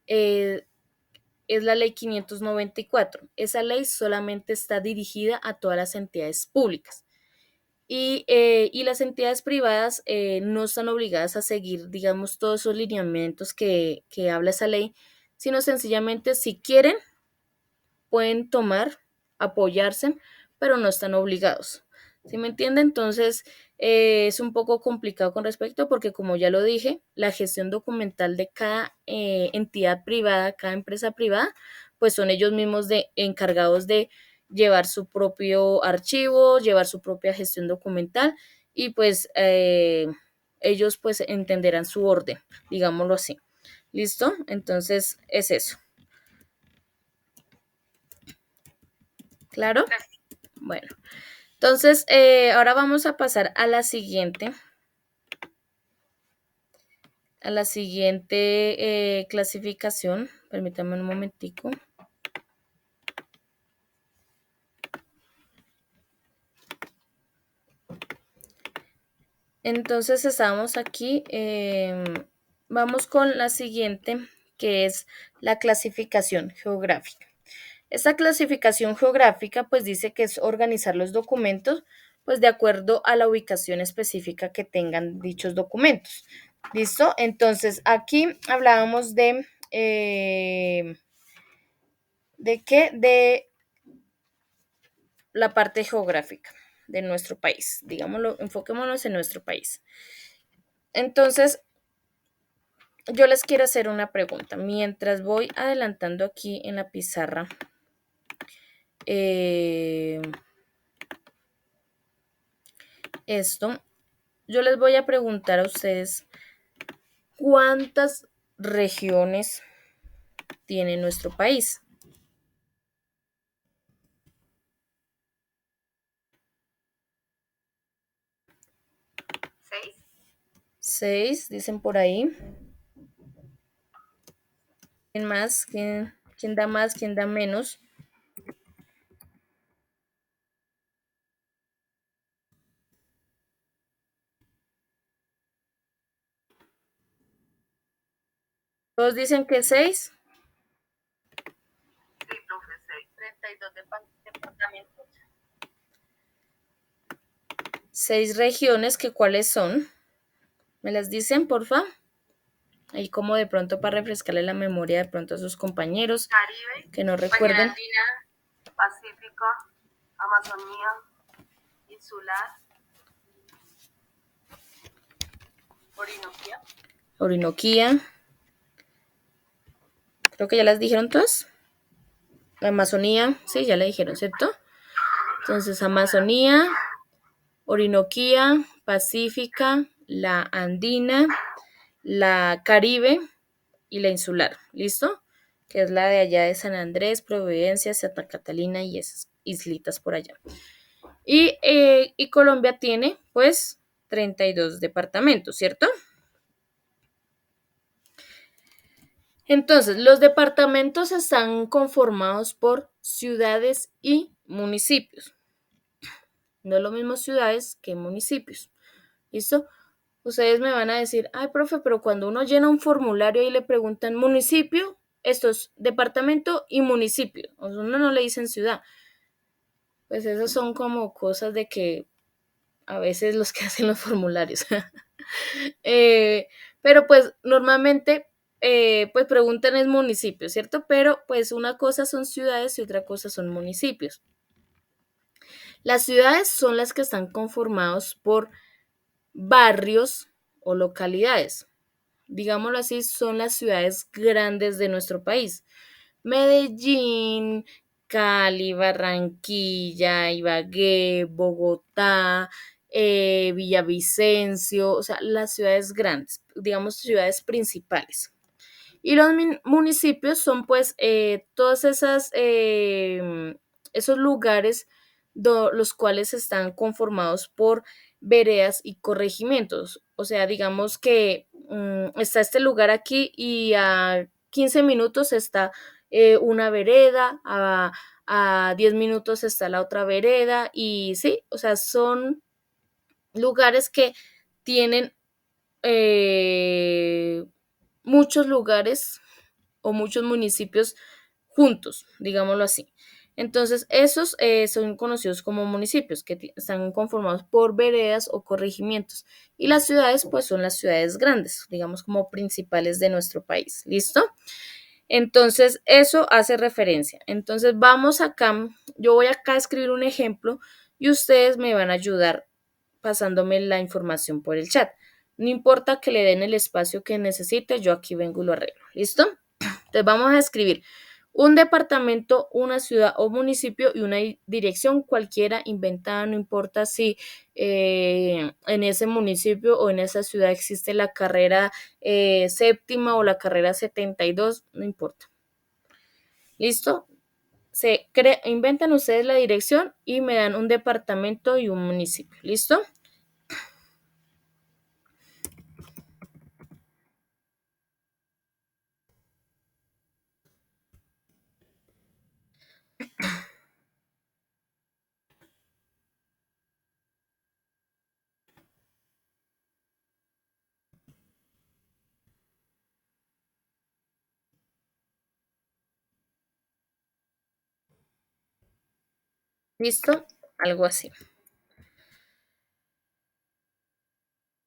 eh, es la ley 594. Esa ley solamente está dirigida a todas las entidades públicas. Y las entidades privadas no están obligadas a seguir, digamos, todos esos lineamientos que habla esa ley, sino sencillamente si quieren, pueden tomar, apoyarse, pero no están obligados. ¿Sí me entiende? Entonces, es un poco complicado con respecto porque, como ya lo dije, la gestión documental de cada entidad privada, cada empresa privada, pues son ellos mismos encargados de llevar su propio archivo, llevar su propia gestión documental y pues ellos pues entenderán su orden, digámoslo así. ¿Listo? Entonces es eso. ¿Claro? Gracias. Bueno, entonces ahora vamos a pasar a la siguiente clasificación. Permítame un momentico. Entonces estamos aquí. Vamos con la siguiente, que es la clasificación geográfica. Esta clasificación geográfica pues dice que es organizar los documentos pues de acuerdo a la ubicación específica que tengan dichos documentos. ¿Listo? Entonces aquí hablábamos ¿de qué? De la parte geográfica de nuestro país. Digámoslo, enfoquémonos en nuestro país. Entonces, yo les quiero hacer una pregunta. Mientras voy adelantando aquí en la pizarra, eh, esto, yo les voy a preguntar a ustedes cuántas regiones tiene nuestro país. 6, dicen por ahí. ¿Quién más? ¿Quién da más? ¿Quién da menos? Todos dicen que 6. Sí, profe, 6. 32 departamentos. 6 regiones, que cuáles son. ¿Me las dicen, porfa? Ahí como de pronto para refrescarle la memoria de pronto a sus compañeros Caribe, que no región recuerden. andina, Pacífica, Amazonía, insular, Orinoquía. Orinoquía. Creo que ya las dijeron todas. La Amazonía, sí, ya la dijeron, ¿cierto? Entonces, Amazonía, Orinoquía, Pacífica, la Andina, la Caribe y la Insular, ¿listo? Que es la de allá de San Andrés, Providencia, Santa Catalina y esas islitas por allá. Y Colombia tiene, pues, 32 departamentos, ¿cierto? Entonces, los departamentos están conformados por ciudades y municipios. No es lo mismo ciudades que municipios. ¿Listo? Ustedes me van a decir, ay, profe, pero cuando uno llena un formulario y le preguntan municipio, esto es departamento y municipio. O sea, uno no le dicen ciudad. Pues esas son como cosas de que a veces los que hacen los formularios. Pero pues normalmente pues preguntan es municipio, ¿cierto? Pero pues una cosa son ciudades y otra cosa son municipios. Las ciudades son las que están conformados por barrios o localidades. Digámoslo así, son las ciudades grandes de nuestro país. Medellín, Cali, Barranquilla, Ibagué, Bogotá, Villavicencio, o sea, las ciudades grandes, digamos ciudades principales. Y los municipios son pues todas esas, esos lugares los cuales están conformados por veredas y corregimientos. O sea, digamos que está este lugar aquí y a 15 minutos está una vereda, a 10 minutos está la otra vereda y sí, o sea, son lugares que tienen eh, muchos lugares o muchos municipios juntos, digámoslo así. Entonces, esos son conocidos como municipios, que están conformados por veredas o corregimientos. Y las ciudades, pues, son las ciudades grandes, digamos, como principales de nuestro país. ¿Listo? Entonces, eso hace referencia. Entonces, vamos acá, yo voy acá a escribir un ejemplo y ustedes me van a ayudar pasándome la información por el chat. No importa que le den el espacio que necesite, yo aquí vengo y lo arreglo. ¿Listo? Entonces vamos a escribir un departamento, una ciudad o municipio y una dirección cualquiera inventada, no importa si en ese municipio o en esa ciudad existe la carrera séptima o la carrera 72, no importa. ¿Listo? Inventan ustedes la dirección y me dan un departamento y un municipio. ¿Listo? ¿Listo? Algo así.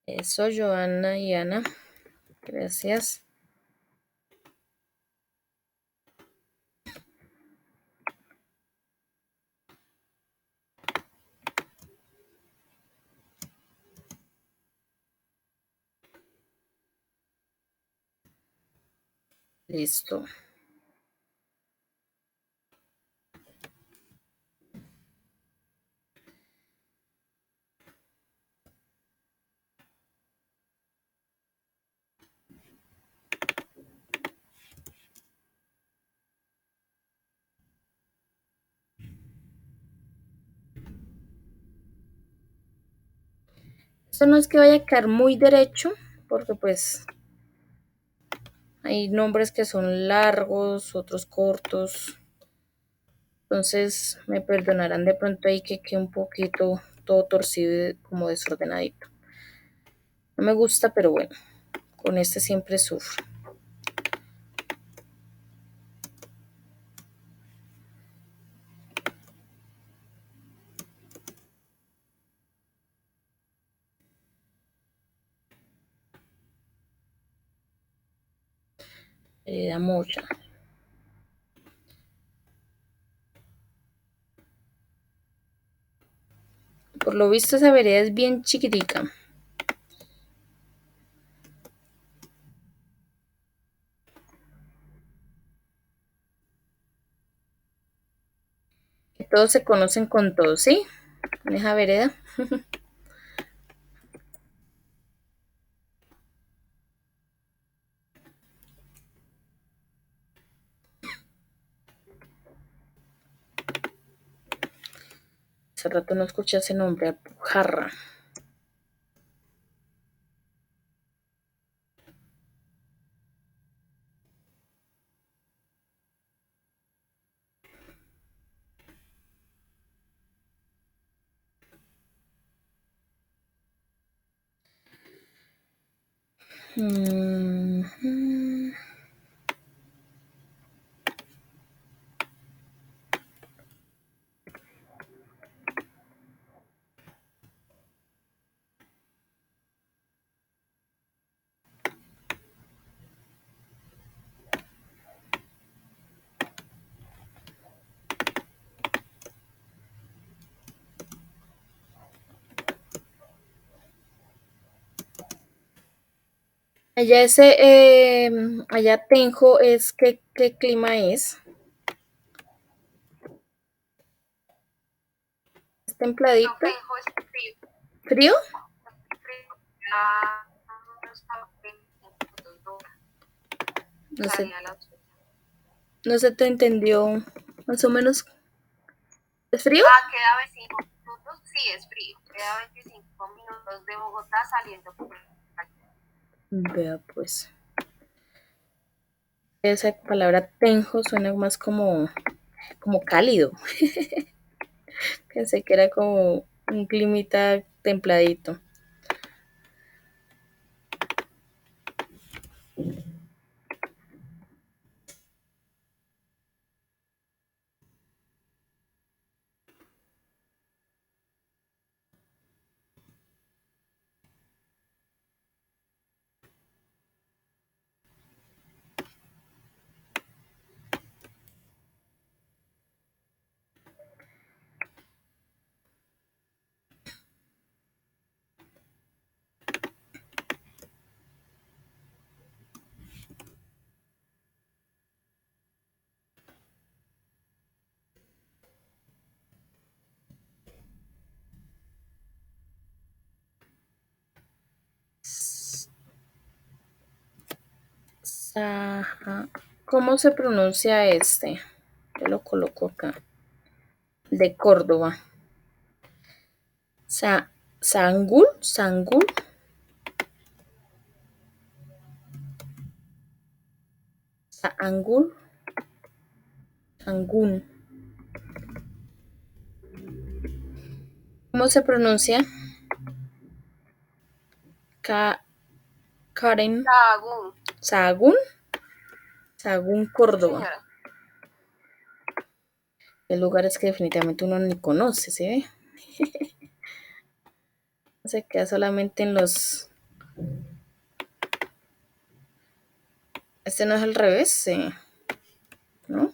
Eso, Joana y Ana. Gracias. Listo. Esto no es que vaya a quedar muy derecho, porque pues hay nombres que son largos, otros cortos. Entonces me perdonarán de pronto ahí que quede un poquito todo torcido y como desordenadito. No me gusta, pero bueno, con este siempre sufro. Da mucha. Por lo visto esa vereda es bien chiquitica. Que todos se conocen con todos, ¿sí? En esa vereda. Hace rato no escuché ese nombre, Alpujarra. Mm-hmm. Allá allá Tenjo es, ¿qué clima es? ¿Es templadito? No, Penjo es frío. ¿Frío? Frío. Ya está 20 minutos No sé, salía a las 8. no se te entendió más o menos. ¿Es frío? Ah, queda 25 minutos. Sí, es frío. Queda 25 minutos de Bogotá saliendo por Vea pues. Esa palabra Tenjo suena más como cálido. Pensé que era como un climita templadito. ¿Cómo se pronuncia este? Yo lo coloco acá. De Córdoba. Sangul, Sangul, Sangul, Sangún. ¿Cómo se pronuncia? Karen. Sahagún. Sahagún. Sahagún, Sí, Córdoba. señora. Hay lugares que definitivamente uno ni conoce, ¿sí ve? Se queda solamente en los... Este no es al revés, sí, ¿no?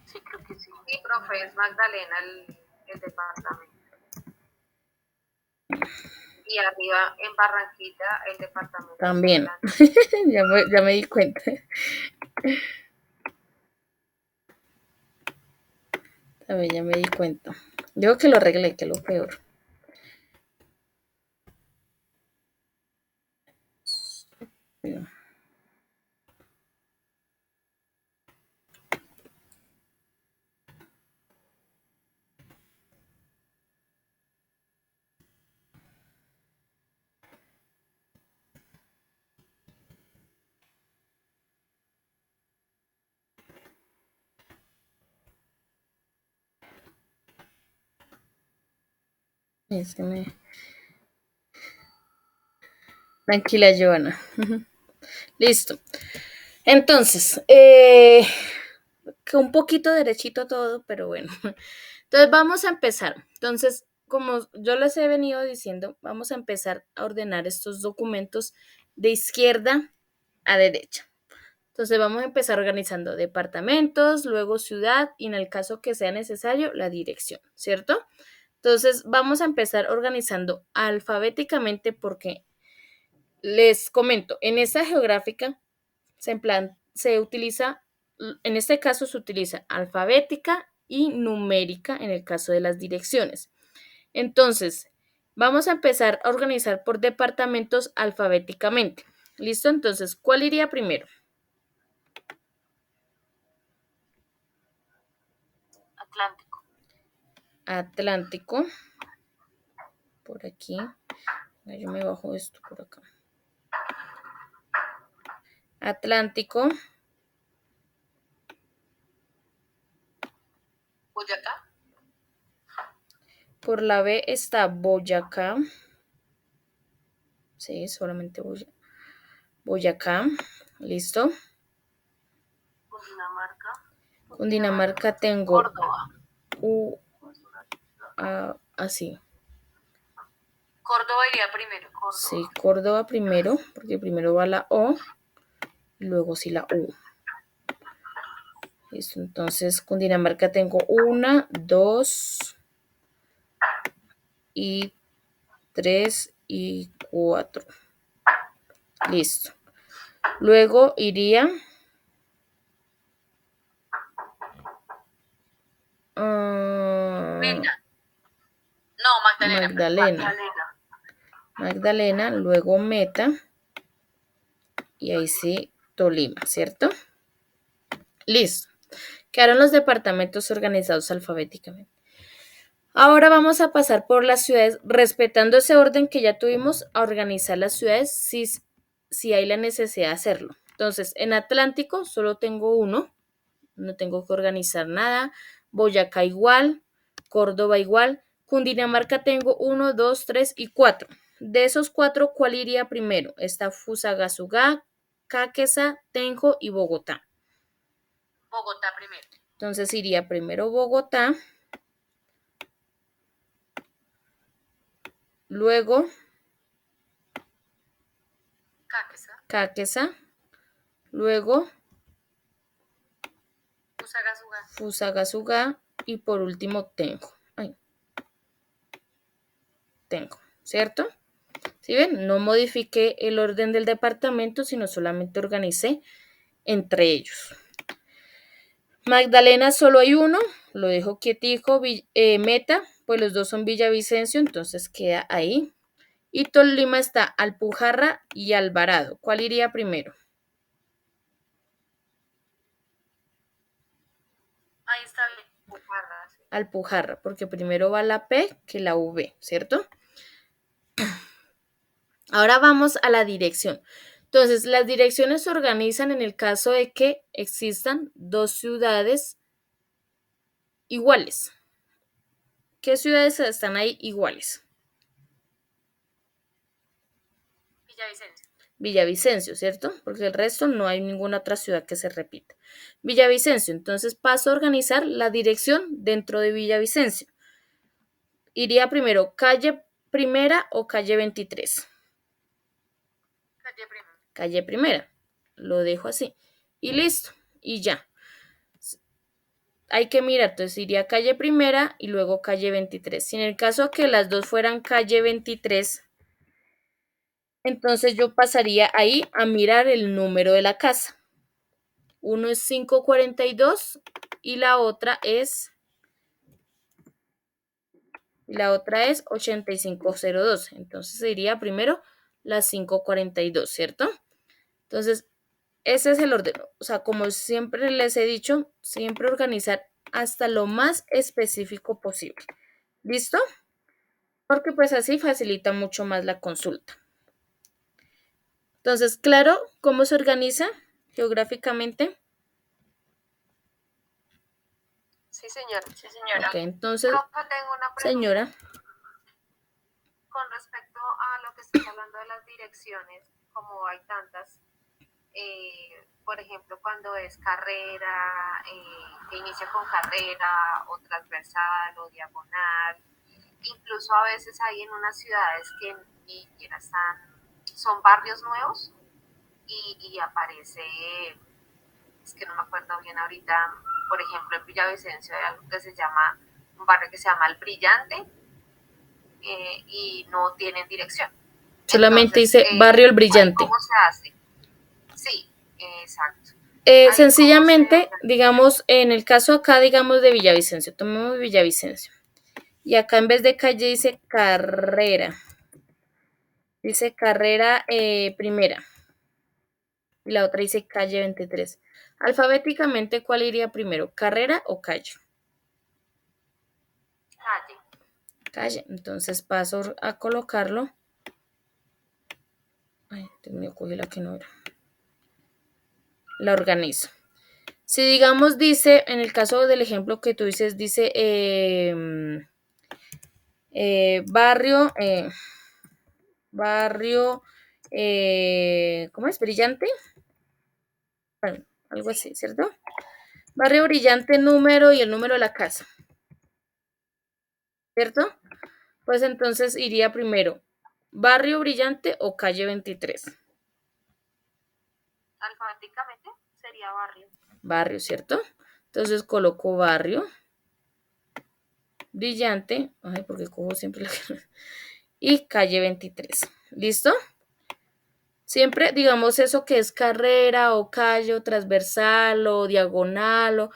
Sí, creo que sí. Sí, profe, es Magdalena el departamento. Y arriba en Barranquita el departamento. También. Ya me di cuenta. También ya me di cuenta. Digo que lo arreglé, que es lo peor. Es que Tranquila, Joana. Listo. Entonces, que un poquito derechito todo, pero bueno. Entonces vamos a empezar. Entonces, como yo les he venido diciendo, vamos a empezar a ordenar estos documentos de izquierda a derecha. Entonces vamos a empezar organizando departamentos, luego ciudad y en el caso que sea necesario, la dirección, ¿cierto? Entonces vamos a empezar organizando alfabéticamente porque les comento, en esta geográfica se utiliza, en este caso se utiliza alfabética y numérica en el caso de las direcciones. Entonces, vamos a empezar a organizar por departamentos alfabéticamente. ¿Listo? Entonces, ¿cuál iría primero? Atlántico. Atlántico. Por aquí. Yo me bajo esto por acá. Atlántico. Boyacá. Por la B está Boyacá. Sí, solamente Boyacá. Listo. Cundinamarca. Cundinamarca tengo Córdoba. Así. Córdoba iría primero. Córdoba. Sí, Córdoba primero, porque primero va la O y luego sí la U. Listo, entonces Cundinamarca tengo 1, 2 y 3 y 4. Listo. Luego iría Meta. No, Magdalena. Magdalena, luego Meta y ahí sí Tolima, ¿cierto? Listo. Quedaron los departamentos organizados alfabéticamente. Ahora vamos a pasar por las ciudades, respetando ese orden que ya tuvimos, a organizar las ciudades si hay la necesidad de hacerlo. Entonces, en Atlántico solo tengo uno, no tengo que organizar nada. Boyacá igual, Córdoba igual, Cundinamarca tengo 1, 2, 3 y 4. De esos 4, ¿cuál iría primero? Está Fusagasugá, Caquesa, Tenjo y Bogotá. Bogotá primero. Entonces iría primero Bogotá, luego Caquesa, luego Fusagasugá y por último Tenjo, ¿cierto? ¿Sí ven? No modifiqué el orden del departamento, sino solamente organicé entre ellos. Magdalena solo hay uno, lo dejo quietico. Meta, pues los dos son Villavicencio, entonces queda ahí. Y Tolima está Alpujarra y Alvarado. ¿Cuál iría primero? Ahí está bien. Alpujarra. Sí. Alpujarra, porque primero va la P que la V, ¿cierto? Ahora vamos a la dirección. Entonces, las direcciones se organizan en el caso de que existan dos ciudades iguales. ¿Qué ciudades están ahí iguales? Villavicencio. Villavicencio, ¿cierto? Porque el resto no hay ninguna otra ciudad que se repita. Villavicencio, entonces paso a organizar la dirección dentro de Villavicencio. Iría primero calle Primera o calle 23. Calle Primera. Calle Primera. Lo dejo así. Y listo. Y ya. Hay que mirar, entonces iría calle Primera y luego calle 23. Si en el caso que las dos fueran calle 23, entonces yo pasaría ahí a mirar el número de la casa. Uno es 542 y la otra es 8502. Entonces sería primero la 542, ¿cierto? Entonces, ese es el orden. O sea, como siempre les he dicho, siempre organizar hasta lo más específico posible. ¿Listo? Porque pues así facilita mucho más la consulta. Entonces, claro, ¿cómo se organiza geográficamente? Sí, señora. Sí, señora. Ok, entonces, Profe, tengo una pregunta. señora. direcciones, como hay tantas, por ejemplo, cuando es carrera, que inicia con carrera o transversal o diagonal. Incluso a veces hay en unas ciudades que ni siquiera son barrios nuevos y aparece, es que no me acuerdo bien ahorita, por ejemplo, en Villavicencio hay algo que se llama, un barrio que se llama El Brillante, y no tienen dirección. Solamente Entonces, dice Barrio El ahí Brillante. cómo se hace. Sí, exacto. Ahí cómo se Sencillamente, organiza. digamos, en el caso acá, digamos, de Villavicencio, tomemos Villavicencio. Y acá en vez de calle dice carrera. Dice carrera primera. Y la otra dice calle 23. Alfabéticamente, ¿cuál iría primero? ¿Carrera o calle? Calle. Calle. Entonces paso a colocarlo. Ay, Dios mío, cogí la que no era. La organizo. Si digamos dice, en el caso del ejemplo que tú dices, dice barrio, barrio, ¿cómo es? Brillante. Bueno, algo Sí. así, ¿cierto? Barrio Brillante, número y el número de la casa, ¿cierto? Pues entonces iría primero, Barrio Brillante o calle 23. Alfabéticamente sería barrio. Barrio, ¿cierto? Entonces coloco barrio, brillante, ay, porque cojo siempre la y calle 23. ¿Listo? Siempre, digamos, eso que es carrera o calle o transversal o diagonal, o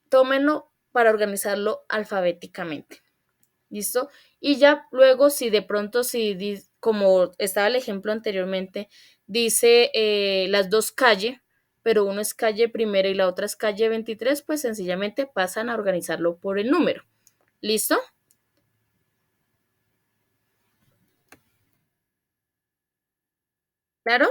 tómenlo para organizarlo alfabéticamente. ¿Listo? Y ya luego, si de pronto, si como estaba el ejemplo anteriormente, dice las dos calles, pero uno es calle primera y la otra es calle 23, pues sencillamente pasan a organizarlo por el número. ¿Listo? ¿Claro?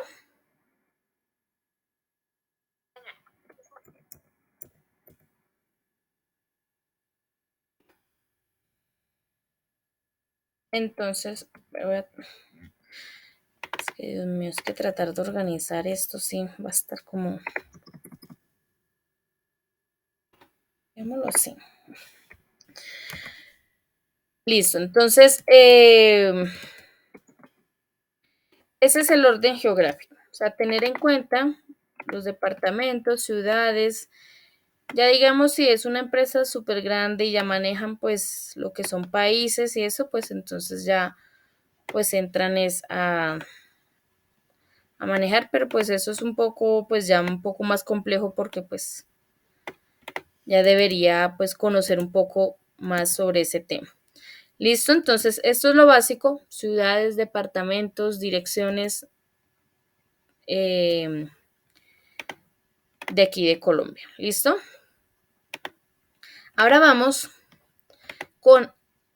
Entonces, es que Dios mío, es que tratar de organizar esto sí va a estar como, démoslo así. Listo, entonces, ese es el orden geográfico. O sea, tener en cuenta los departamentos, ciudades, ya digamos si es una empresa súper grande y ya manejan pues lo que son países y eso, pues entonces ya pues entran es a manejar, pero pues eso es un poco, pues ya un poco más complejo porque pues ya debería pues conocer un poco más sobre ese tema. Listo, entonces esto es lo básico, ciudades, departamentos, direcciones eh, de aquí de Colombia. ¿Listo? Ahora vamos con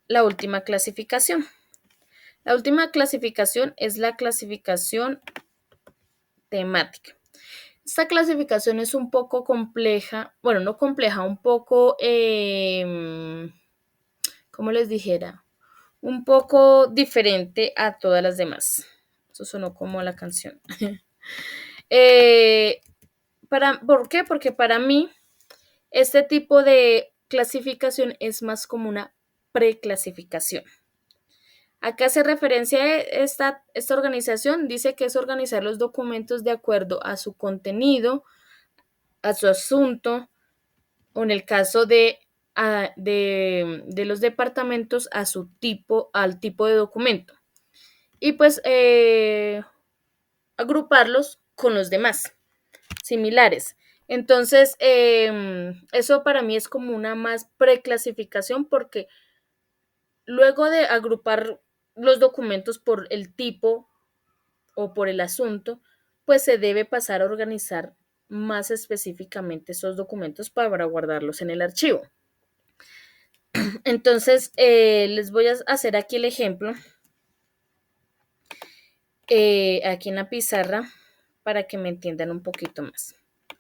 la última clasificación. La última clasificación es la clasificación temática. Esta clasificación es un poco compleja, bueno, no compleja, un poco, ¿cómo les dijera? Un poco diferente a todas las demás. Eso sonó como la canción. eh, ¿Por qué? Porque para mí este tipo de clasificación es más como una preclasificación. Acá hace referencia a esta organización, dice que es organizar los documentos de acuerdo a su contenido, a su asunto, o en el caso de los departamentos, a su tipo, al tipo de documento. Y pues agruparlos con los demás, similares. Entonces, eso para mí es como una más preclasificación porque luego de agrupar los documentos por el tipo o por el asunto, pues se debe pasar a organizar más específicamente esos documentos para guardarlos en el archivo. Entonces, les voy a hacer aquí el ejemplo, aquí en la pizarra, para que me entiendan un poquito más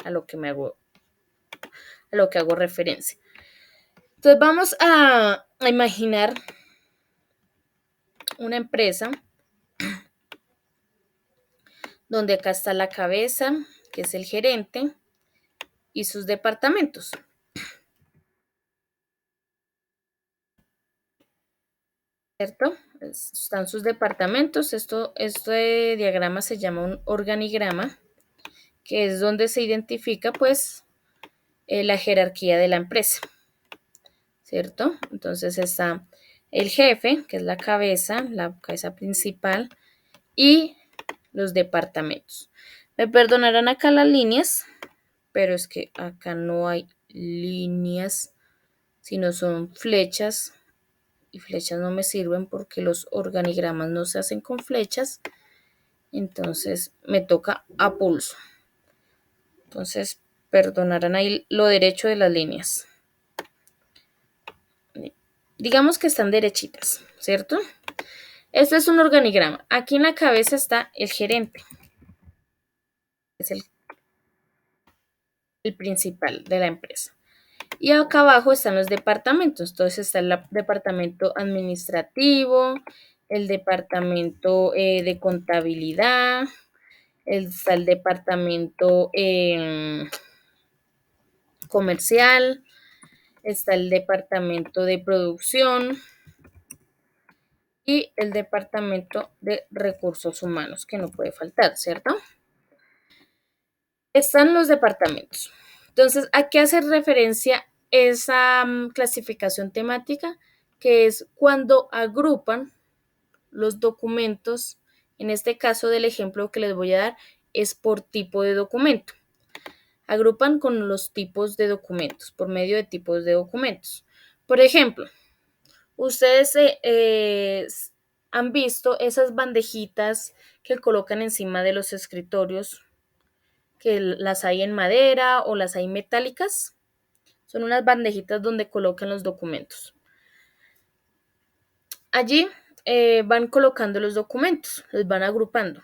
a lo que a lo que hago referencia. Entonces, vamos a imaginar una empresa donde acá está la cabeza, que es el gerente, y sus departamentos. ¿Cierto? Están sus departamentos. Este diagrama se llama un organigrama, que es donde se identifica pues la jerarquía de la empresa, ¿cierto? Entonces está el jefe, que es la cabeza principal, y los departamentos. Me perdonarán acá las líneas, pero es que acá no hay líneas, sino son flechas, y flechas no me sirven porque los organigramas no se hacen con flechas, entonces me toca a pulso. Entonces, perdonarán ahí lo derecho de las líneas. Digamos que están derechitas, ¿cierto? Este es un organigrama. Aquí en la cabeza está el gerente, es el principal de la empresa. Y acá abajo están los departamentos. Entonces está el departamento administrativo, el departamento de contabilidad, está el departamento comercial, está el departamento de producción y el departamento de recursos humanos, que no puede faltar, ¿cierto? Están los departamentos. Entonces, ¿a qué hace referencia esa clasificación temática? Que es cuando agrupan los documentos, en este caso del ejemplo que les voy a dar, es por tipo de documento. Agrupan con los tipos de documentos, por medio de tipos de documentos. Por ejemplo, ustedes han visto esas bandejitas que colocan encima de los escritorios, que las hay en madera o las hay metálicas. Son unas bandejitas donde colocan los documentos. Allí van colocando los documentos, los van agrupando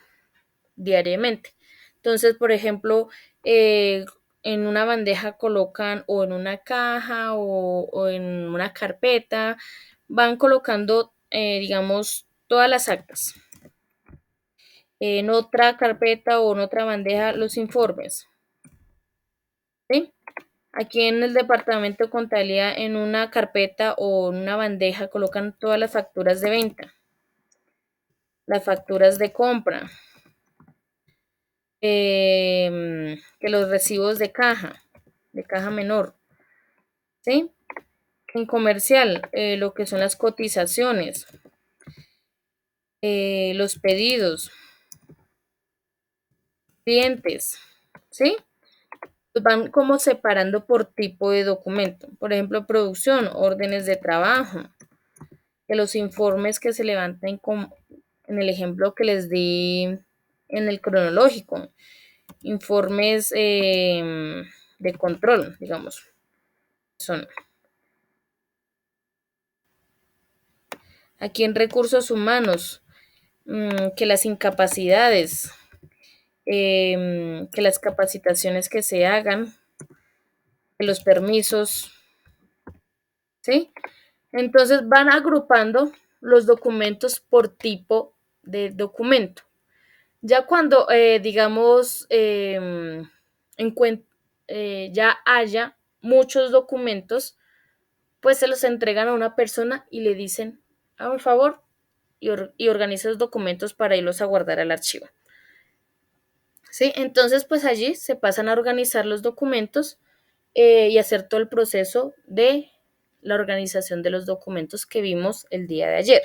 diariamente. Entonces, por ejemplo, en una bandeja colocan o en una caja o en una carpeta, van colocando, digamos, todas las actas. En otra carpeta o en otra bandeja los informes. ¿Sí? Aquí en el departamento de contabilidad, en una carpeta o en una bandeja colocan todas las facturas de venta, las facturas de compra, que los recibos de caja menor, ¿sí? En comercial, lo que son las cotizaciones, los pedidos, clientes, ¿sí? Pues van como separando por tipo de documento. Por ejemplo, producción, órdenes de trabajo, que los informes que se levanten en el ejemplo que les di en el cronológico, informes de control, digamos, son. Aquí en recursos humanos, que las incapacidades, que las capacitaciones que se hagan, que los permisos, ¿sí? Entonces van agrupando los documentos por tipo de documento. Ya cuando, digamos, ya haya muchos documentos, pues se los entregan a una persona y le dicen, por favor, y organiza los documentos para irlos a guardar al archivo. ¿Sí? Entonces, pues allí se pasan a organizar los documentos y hacer todo el proceso de la organización de los documentos que vimos el día de ayer.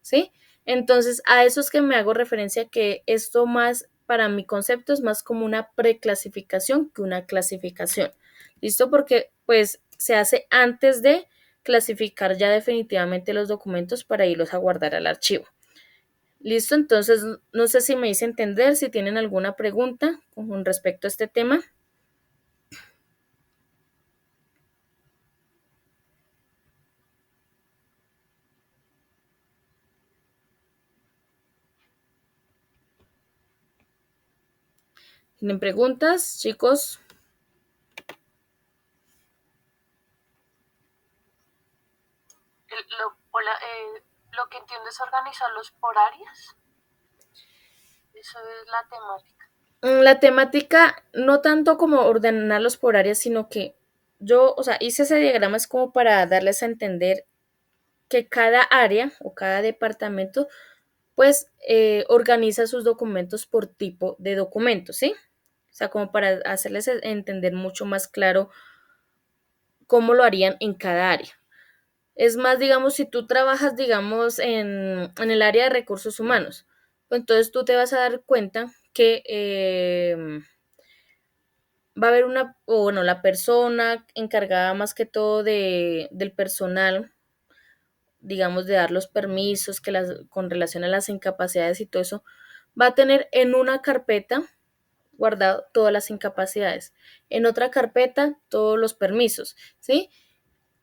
¿Sí? Entonces, a eso es que me hago referencia que esto más, para mi concepto, es más como una preclasificación que una clasificación. ¿Listo? Porque pues se hace antes de clasificar ya definitivamente los documentos para irlos a guardar al archivo. Listo, entonces no sé si me hice entender, si tienen alguna pregunta con respecto a este tema. ¿Tienen preguntas, chicos? Lo que entiendo es organizarlos por áreas. Eso es la temática. La temática, no tanto como ordenarlos por áreas, sino que yo, o sea, hice ese diagrama es como para darles a entender que cada área o cada departamento, pues, organiza sus documentos por tipo de documentos, ¿sí? O sea, como para hacerles entender mucho más claro cómo lo harían en cada área. Es más, digamos, si tú trabajas, digamos, en el área de recursos humanos, pues entonces tú te vas a dar cuenta que va a haber una, o bueno, la persona encargada más que todo del personal, digamos, de dar los permisos que con relación a las incapacidades y todo eso, va a tener en una carpeta guardado todas las incapacidades, en otra carpeta todos los permisos, ¿sí?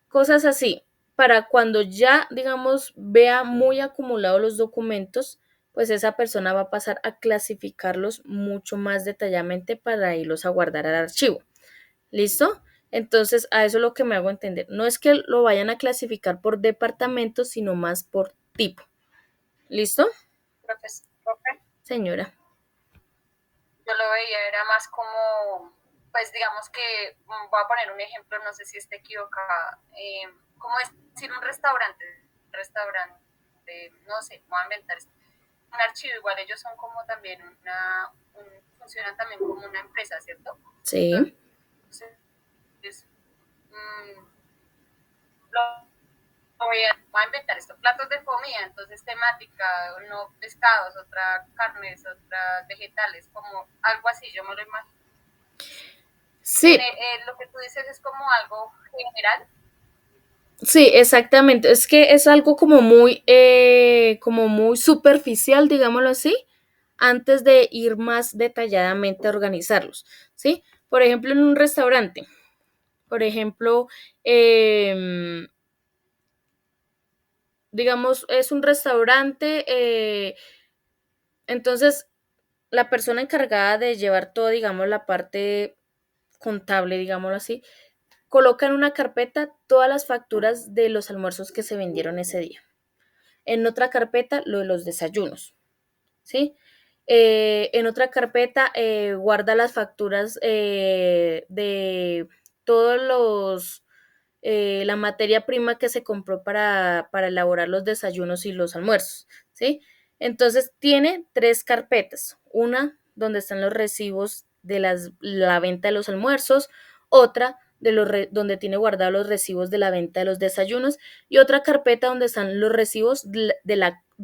Cosas así, para cuando ya, digamos, vea muy acumulados los documentos, pues esa persona va a pasar a clasificarlos mucho más detalladamente para irlos a guardar al archivo. ¿Listo? Entonces, a eso es lo que me hago entender. No es que lo vayan a clasificar por departamento, sino más por tipo. ¿Listo? Profe, Señora. yo lo veía, era más como, pues digamos que, voy a poner un ejemplo, no sé si esté equivocada, como decir un restaurante, no sé, voy a inventar esto, un archivo, igual ellos son como también funcionan también como una empresa, ¿cierto? Sí. Entonces, mm, lo voy a inventar esto, platos de comida, entonces temática, no pescados, otra carnes, otras vegetales, como algo así, yo me lo imagino. Sí, Lo que tú dices es como algo general. sí, exactamente. Es que es algo como muy superficial, digámoslo así, antes de ir más detalladamente a organizarlos, ¿sí? Por ejemplo, en un restaurante, por ejemplo, em, digamos, es un restaurante, entonces la persona encargada de llevar todo, digamos, la parte contable, digámoslo así, coloca en una carpeta todas las facturas de los almuerzos que se vendieron ese día. En otra carpeta, lo de los desayunos, ¿sí? En otra carpeta, guarda las facturas de todos la materia prima que se compró para elaborar los desayunos y los almuerzos, ¿sí? Entonces tiene tres carpetas, una donde están los recibos de la venta de los almuerzos, otra donde tiene guardados los recibos de la venta de los desayunos y otra carpeta donde están los recibos de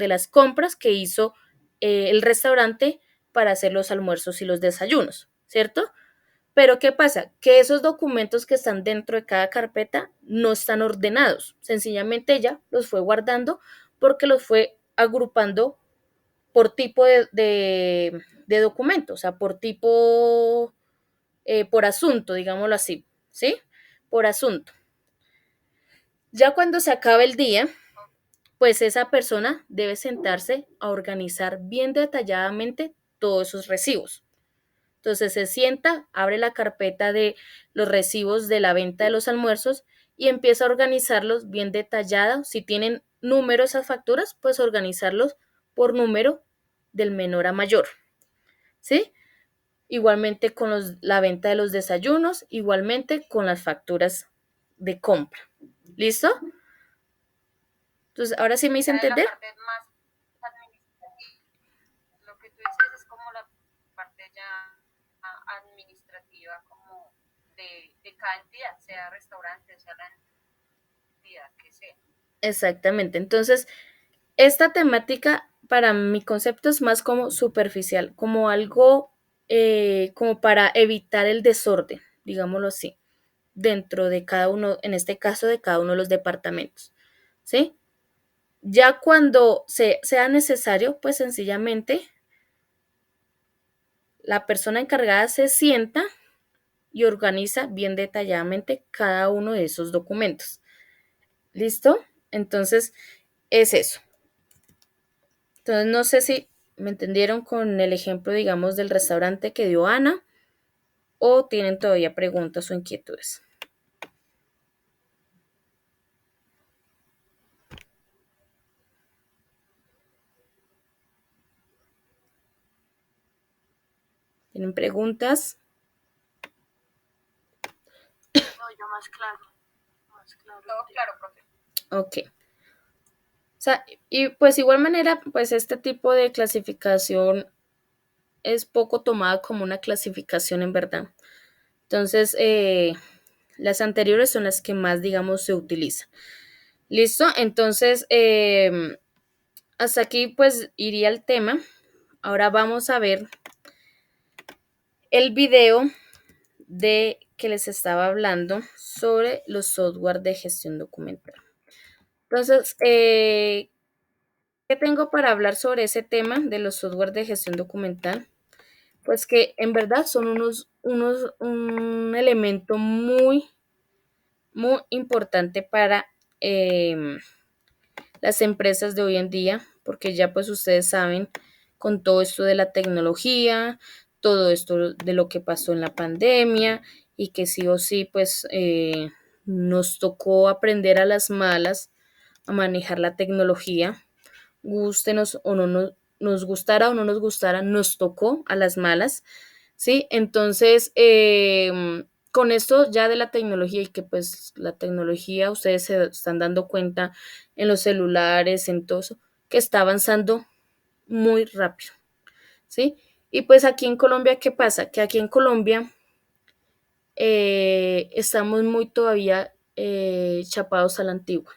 las compras que hizo el restaurante para hacer los almuerzos y los desayunos, ¿cierto? Pero ¿qué pasa? Que esos documentos que están dentro de cada carpeta no están ordenados. Sencillamente ella los fue guardando porque los fue agrupando por tipo de documento, o sea, por tipo, por asunto, digámoslo así, ¿sí? Por asunto. Ya cuando se acabe el día, pues esa persona debe sentarse a organizar bien detalladamente todos esos recibos. Entonces se sienta, abre la carpeta de los recibos de la venta de los almuerzos y empieza a organizarlos bien detallados. Si tienen número esas facturas, pues organizarlos por número del menor a mayor, ¿sí? Igualmente con la venta de los desayunos, igualmente con las facturas de compra. ¿Listo? Entonces, ahora sí me hice Ya de la entender. parte más administrativa, lo que tú dices es como la parte ya administrativa, como de cada entidad, sea restaurante, sea la entidad que sea. Exactamente. Entonces, esta temática para mi concepto es más como superficial, como algo como para evitar el desorden, digámoslo así, dentro de cada uno, en este caso de cada uno de los departamentos, ¿sí? Ya cuando sea necesario, pues sencillamente la persona encargada se sienta y organiza bien detalladamente cada uno de esos documentos. ¿Listo? Entonces, es eso. Entonces, no sé si me entendieron con el ejemplo, digamos, del restaurante que dio Ana o tienen todavía preguntas o inquietudes. ¿Tienen preguntas? No, yo más claro. Todo claro, profe. Ok. O sea, y pues igual manera, pues este tipo de clasificación es poco tomada como una clasificación en verdad. Entonces, las anteriores son las que más, digamos, se utilizan. ¿Listo? Entonces, hasta aquí pues iría el tema. Ahora vamos a ver el video de que les estaba hablando sobre los software de gestión documental. Entonces, ¿qué tengo para hablar sobre ese tema de los software de gestión documental? Pues que en verdad son un elemento muy, muy importante para las empresas de hoy en día, porque ya pues ustedes saben con todo esto de la tecnología, todo esto de lo que pasó en la pandemia y que sí o sí pues nos tocó aprender a las malas a manejar la tecnología, gústenos o no nos gustara o no nos gustara, nos tocó a las malas, ¿sí? Entonces, con esto ya de la tecnología y que pues la tecnología, ustedes se están dando cuenta en los celulares, en todo eso, que está avanzando muy rápido, ¿sí? Y pues aquí en Colombia, ¿qué pasa? Que aquí en Colombia estamos muy todavía chapados a la antigua.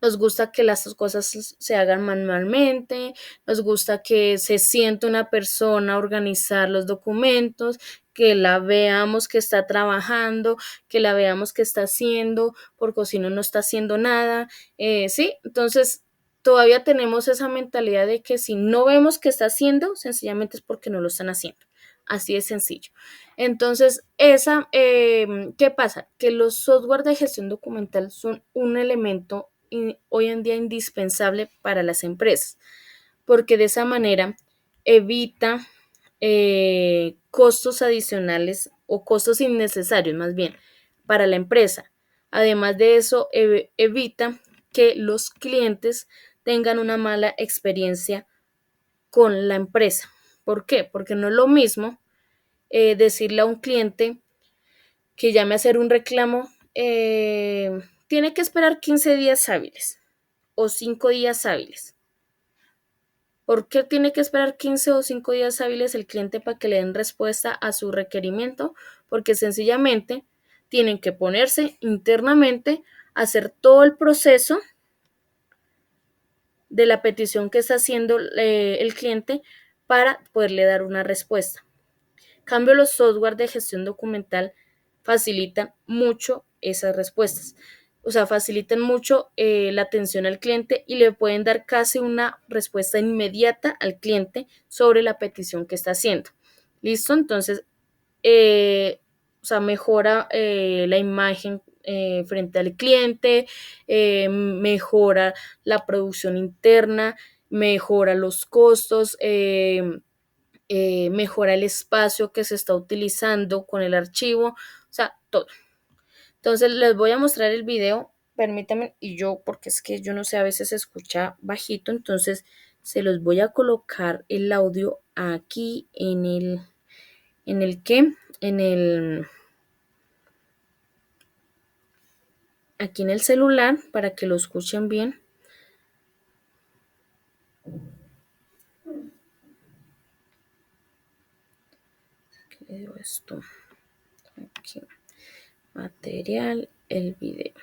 Nos gusta que las cosas se hagan manualmente, nos gusta que se siente una persona a organizar los documentos, que la veamos que está trabajando, que la veamos que está haciendo, porque si no, no está haciendo nada. Sí, entonces todavía tenemos esa mentalidad de que si no vemos que está haciendo, sencillamente es porque no lo están haciendo. Así de sencillo. Entonces, ¿qué pasa? Que los software de gestión documental son un elemento hoy en día indispensable para las empresas, porque de esa manera evita costos adicionales o costos innecesarios más bien para la empresa. Además de eso, evita que los clientes tengan una mala experiencia con la empresa. ¿Por qué? Porque no es lo mismo decirle a un cliente que llame a hacer un reclamo, tiene que esperar 15 días hábiles o 5 días hábiles. ¿Por qué tiene que esperar 15 o 5 días hábiles el cliente para que le den respuesta a su requerimiento? Porque sencillamente tienen que ponerse internamente a hacer todo el proceso de la petición que está haciendo el cliente para poderle dar una respuesta. Cambio, los software de gestión documental facilitan mucho esas respuestas. O sea, facilitan mucho la atención al cliente y le pueden dar casi una respuesta inmediata al cliente sobre la petición que está haciendo. ¿Listo? Entonces, o sea, mejora la imagen frente al cliente, mejora la producción interna, mejora los costos, mejora el espacio que se está utilizando con el archivo, o sea, todo. Entonces les voy a mostrar el video, permítanme, y yo, porque es que yo no sé, a veces se escucha bajito, entonces se los voy a colocar el audio aquí en el que, en el, aquí en el celular, para que lo escuchen bien. ¿Qué le digo esto? Aquí, material, el video.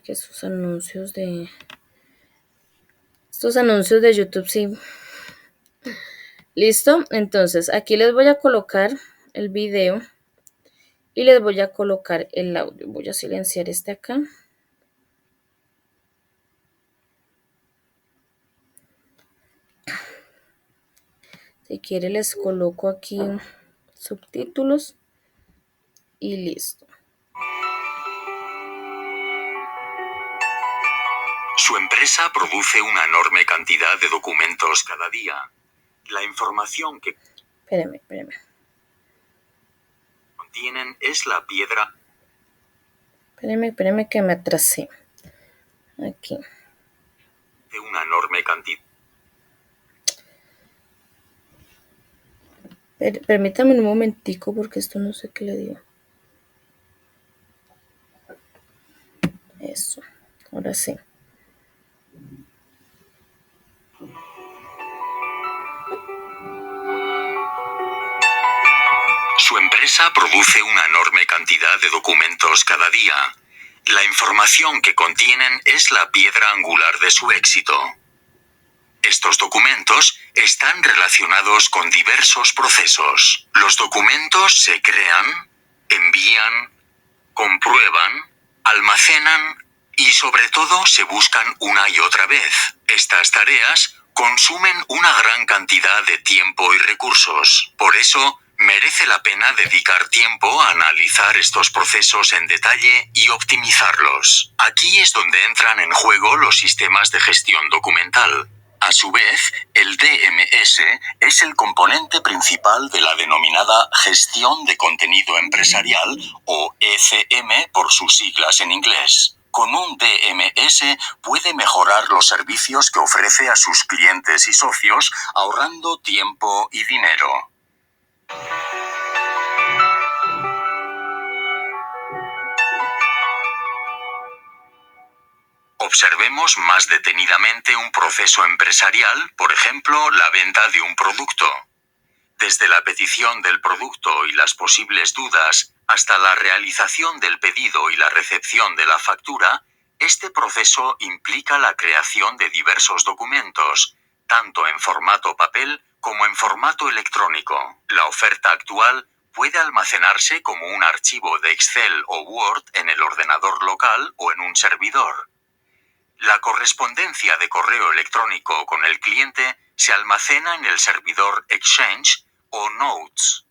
Que estos anuncios de YouTube, sí. Listo, entonces aquí les voy a colocar el video y les voy a colocar el audio. Voy a silenciar este acá. Si quiere les coloco aquí subtítulos y listo. Su empresa produce una enorme cantidad de documentos cada día. La información que Espérame. contienen es la piedra. Espéreme que me atrasé. Aquí. De una enorme cantidad. Permítame un momentico porque esto no sé qué le dio. Eso. Ahora sí. Su empresa produce una enorme cantidad de documentos cada día. La información que contienen es la piedra angular de su éxito. Estos documentos están relacionados con diversos procesos. Los documentos se crean, envían, comprueban, almacenan y sobre todo se buscan una y otra vez. Estas tareas consumen una gran cantidad de tiempo y recursos. Por eso, merece la pena dedicar tiempo a analizar estos procesos en detalle y optimizarlos. Aquí es donde entran en juego los sistemas de gestión documental. A su vez, el DMS es el componente principal de la denominada gestión de contenido empresarial, o ECM por sus siglas en inglés. Con un DMS puede mejorar los servicios que ofrece a sus clientes y socios, ahorrando tiempo y dinero. Observemos más detenidamente un proceso empresarial, por ejemplo, la venta de un producto. Desde la petición del producto y las posibles dudas, hasta la realización del pedido y la recepción de la factura, este proceso implica la creación de diversos documentos, tanto en formato papel como en formato electrónico. La oferta actual puede almacenarse como un archivo de Excel o Word en el ordenador local o en un servidor. La correspondencia de correo electrónico con el cliente se almacena en el servidor Exchange o Notes.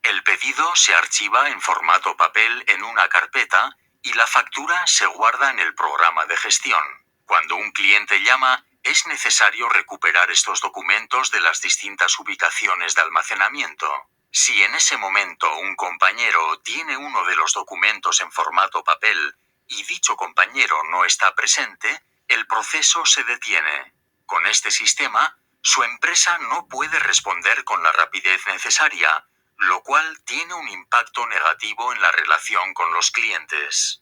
El pedido se archiva en formato papel en una carpeta y la factura se guarda en el programa de gestión. Cuando un cliente llama, es necesario recuperar estos documentos de las distintas ubicaciones de almacenamiento. Si en ese momento un compañero tiene uno de los documentos en formato papel y dicho compañero no está presente, el proceso se detiene. Con este sistema, su empresa no puede responder con la rapidez necesaria, lo cual tiene un impacto negativo en la relación con los clientes.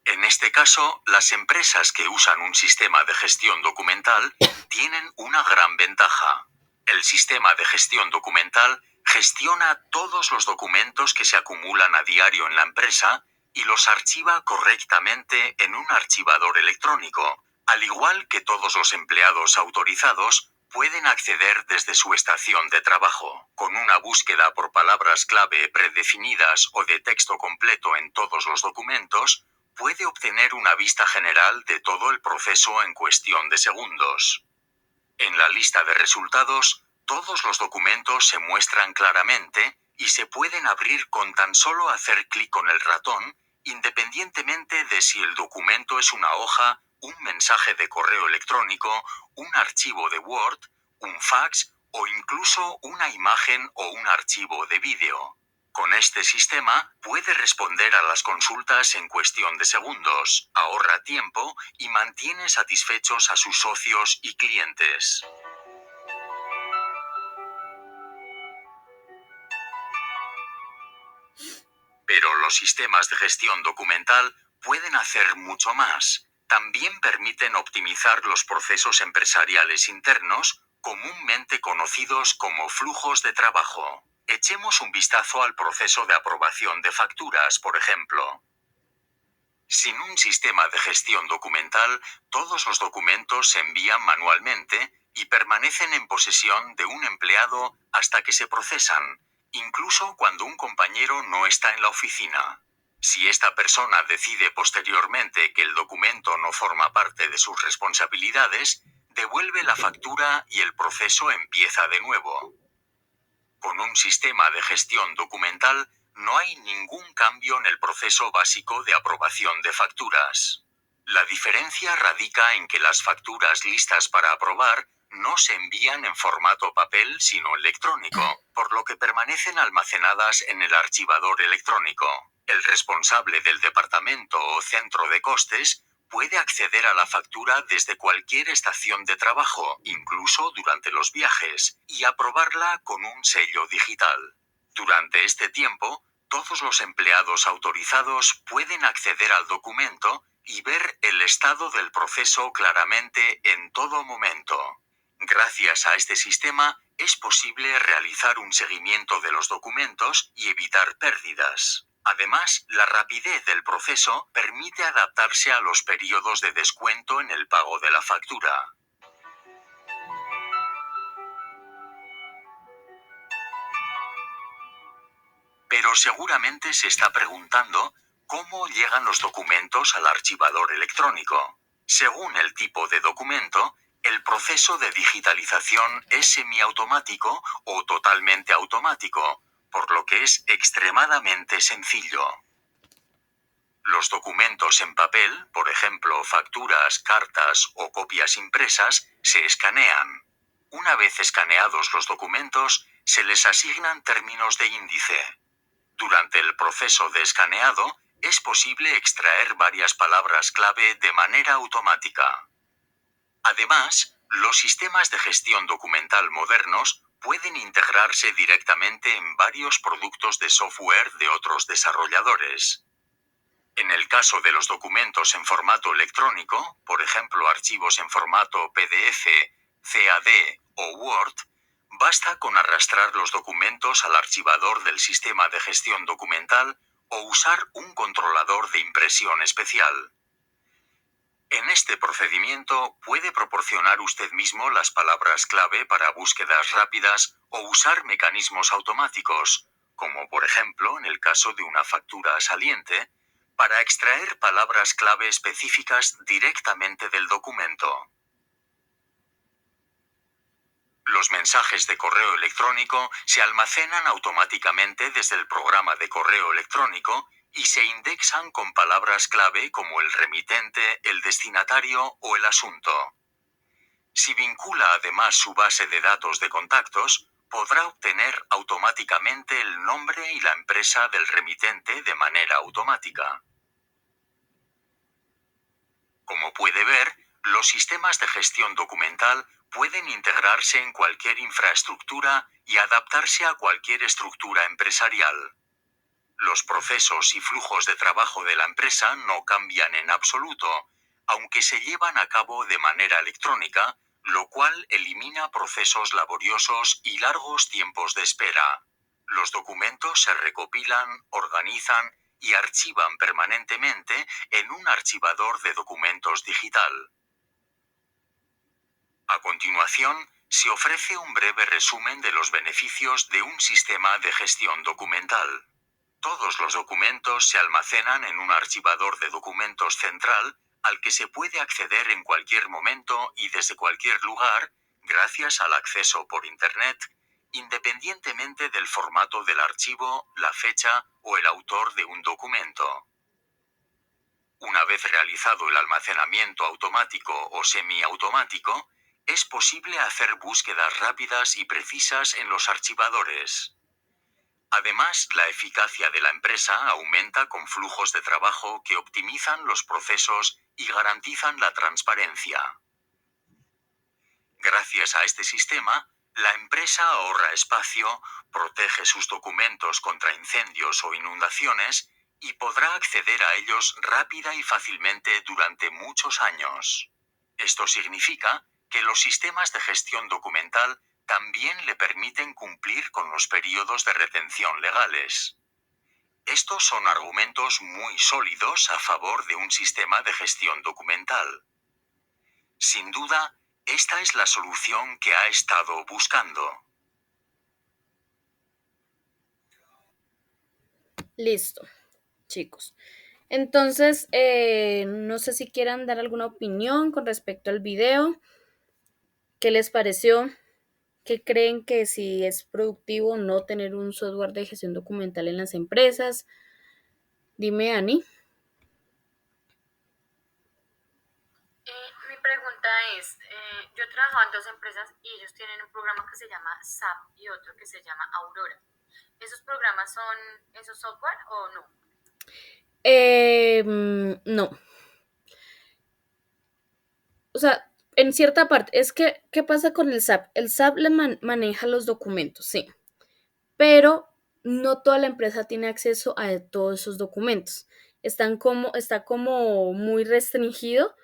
En este caso, las empresas que usan un sistema de gestión documental tienen una gran ventaja. El sistema de gestión documental gestiona todos los documentos que se acumulan a diario en la empresa y los archiva correctamente en un archivador electrónico, al igual que todos los empleados autorizados pueden acceder desde su estación de trabajo. Con una búsqueda por palabras clave predefinidas o de texto completo en todos los documentos, puede obtener una vista general de todo el proceso en cuestión de segundos. En la lista de resultados, todos los documentos se muestran claramente y se pueden abrir con tan solo hacer clic con el ratón, independientemente de si el documento es una hoja, un mensaje de correo electrónico, un archivo de Word, un fax o incluso una imagen o un archivo de vídeo. Con este sistema, puede responder a las consultas en cuestión de segundos, ahorra tiempo y mantiene satisfechos a sus socios y clientes. Pero los sistemas de gestión documental pueden hacer mucho más. También permiten optimizar los procesos empresariales internos, comúnmente conocidos como flujos de trabajo. Echemos un vistazo al proceso de aprobación de facturas, por ejemplo. Sin un sistema de gestión documental, todos los documentos se envían manualmente y permanecen en posesión de un empleado hasta que se procesan, incluso cuando un compañero no está en la oficina. Si esta persona decide posteriormente que el documento no forma parte de sus responsabilidades, devuelve la factura y el proceso empieza de nuevo. Con un sistema de gestión documental, no hay ningún cambio en el proceso básico de aprobación de facturas. La diferencia radica en que las facturas listas para aprobar no se envían en formato papel sino electrónico, por lo que permanecen almacenadas en el archivador electrónico. El responsable del departamento o centro de costes puede acceder a la factura desde cualquier estación de trabajo, incluso durante los viajes, y aprobarla con un sello digital. Durante este tiempo, todos los empleados autorizados pueden acceder al documento y ver el estado del proceso claramente en todo momento. Gracias a este sistema, es posible realizar un seguimiento de los documentos y evitar pérdidas. Además, la rapidez del proceso permite adaptarse a los periodos de descuento en el pago de la factura. Pero seguramente se está preguntando cómo llegan los documentos al archivador electrónico. Según el tipo de documento, el proceso de digitalización es semiautomático o totalmente automático, por lo que es extremadamente sencillo. Los documentos en papel, por ejemplo, facturas, cartas o copias impresas, se escanean. Una vez escaneados los documentos, se les asignan términos de índice. Durante el proceso de escaneado, es posible extraer varias palabras clave de manera automática. Además, los sistemas de gestión documental modernos pueden integrarse directamente en varios productos de software de otros desarrolladores. En el caso de los documentos en formato electrónico, por ejemplo archivos en formato PDF, CAD o Word, basta con arrastrar los documentos al archivador del sistema de gestión documental o usar un controlador de impresión especial. En este procedimiento puede proporcionar usted mismo las palabras clave para búsquedas rápidas o usar mecanismos automáticos, como por ejemplo en el caso de una factura saliente, para extraer palabras clave específicas directamente del documento. Los mensajes de correo electrónico se almacenan automáticamente desde el programa de correo electrónico y se indexan con palabras clave como el remitente, el destinatario o el asunto. Si vincula además su base de datos de contactos, podrá obtener automáticamente el nombre y la empresa del remitente de manera automática. Como puede ver, los sistemas de gestión documental pueden integrarse en cualquier infraestructura y adaptarse a cualquier estructura empresarial. Los procesos y flujos de trabajo de la empresa no cambian en absoluto, aunque se llevan a cabo de manera electrónica, lo cual elimina procesos laboriosos y largos tiempos de espera. Los documentos se recopilan, organizan y archivan permanentemente en un archivador de documentos digital. A continuación, se ofrece un breve resumen de los beneficios de un sistema de gestión documental. Todos los documentos se almacenan en un archivador de documentos central, al que se puede acceder en cualquier momento y desde cualquier lugar, gracias al acceso por Internet, independientemente del formato del archivo, la fecha o el autor de un documento. Una vez realizado el almacenamiento automático o semiautomático, es posible hacer búsquedas rápidas y precisas en los archivadores. Además, la eficacia de la empresa aumenta con flujos de trabajo que optimizan los procesos y garantizan la transparencia. Gracias a este sistema, la empresa ahorra espacio, protege sus documentos contra incendios o inundaciones y podrá acceder a ellos rápida y fácilmente durante muchos años. Esto significa que los sistemas de gestión documental también le permiten cumplir con los periodos de retención legales. Estos son argumentos muy sólidos a favor de un sistema de gestión documental. Sin duda, esta es la solución que ha estado buscando. Listo, chicos. Entonces, no sé si quieran dar alguna opinión con respecto al video. ¿Qué les pareció? ¿Qué creen que si es productivo o no tener un software de gestión documental en las empresas? Dime, Ani. Mi pregunta es, yo trabajado en dos empresas y ellos tienen un programa que se llama SAP y otro que se llama Aurora. ¿Esos programas son esos software o no? No. O sea, en cierta parte, es que, ¿qué pasa con el SAP? El SAP maneja los documentos, sí, pero no toda la empresa tiene acceso a todos esos documentos. Está como muy restringido,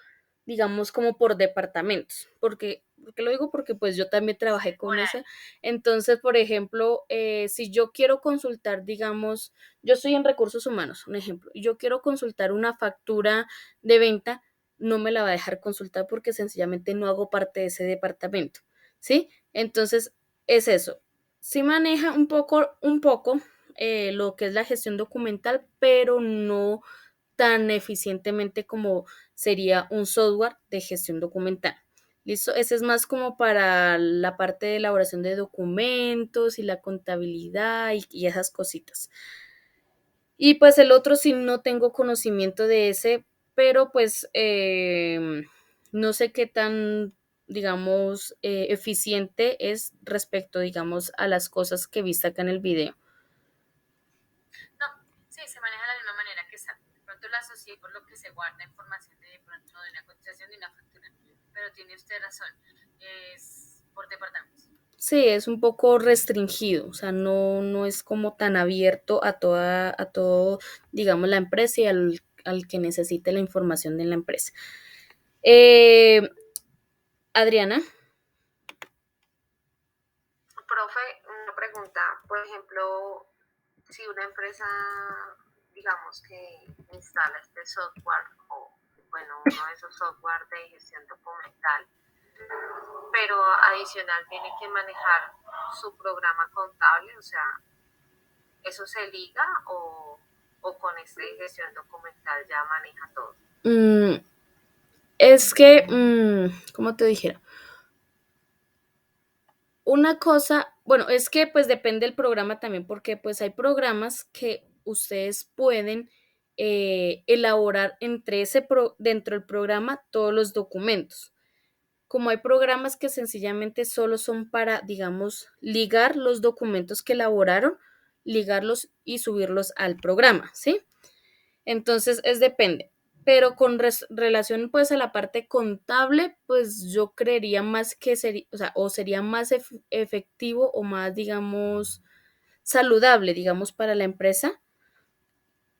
digamos, como por departamentos. ¿Por qué lo digo? Porque pues yo también trabajé con ese. Entonces, por ejemplo, si yo quiero consultar, digamos, yo estoy en recursos humanos, un ejemplo, y yo quiero consultar una factura de venta, no me la va a dejar consultar porque sencillamente no hago parte de ese departamento, ¿sí? Entonces, es eso. Sí maneja un poco lo que es la gestión documental, pero no tan eficientemente como sería un software de gestión documental. ¿Listo? Ese es más como para la parte de elaboración de documentos y la contabilidad y esas cositas. Y pues el otro sí no tengo conocimiento de ese, pero pues no sé qué tan, digamos, eficiente es respecto, digamos, a las cosas que viste acá en el video. No, sí, se maneja de la misma manera que SAP. De pronto la asocié por lo que se guarda información de pronto de una cotización de una factura. Pero tiene usted razón, es por departamentos. Sí, es un poco restringido, o sea, no es como tan abierto a todo, digamos, la empresa y al que necesite la información de la empresa. Eh, Adriana, Profe, una pregunta, por ejemplo, si una empresa, digamos que instala este software o, bueno, uno de esos software de gestión documental, pero adicional tiene que manejar su programa contable, o sea, ¿eso se liga o con esta gestión documental ya maneja todo? mm, es que, ¿cómo te dijera? Una cosa, bueno, es que pues depende del programa también, porque pues hay programas que ustedes pueden elaborar dentro del programa todos los documentos. Como hay programas que sencillamente solo son para, digamos, ligar los documentos que elaboraron, ligarlos y subirlos al programa, ¿sí? Entonces, depende. Pero con relación pues a la parte contable, pues yo creería más que sería, o sería más efectivo o más, digamos, saludable, digamos, para la empresa,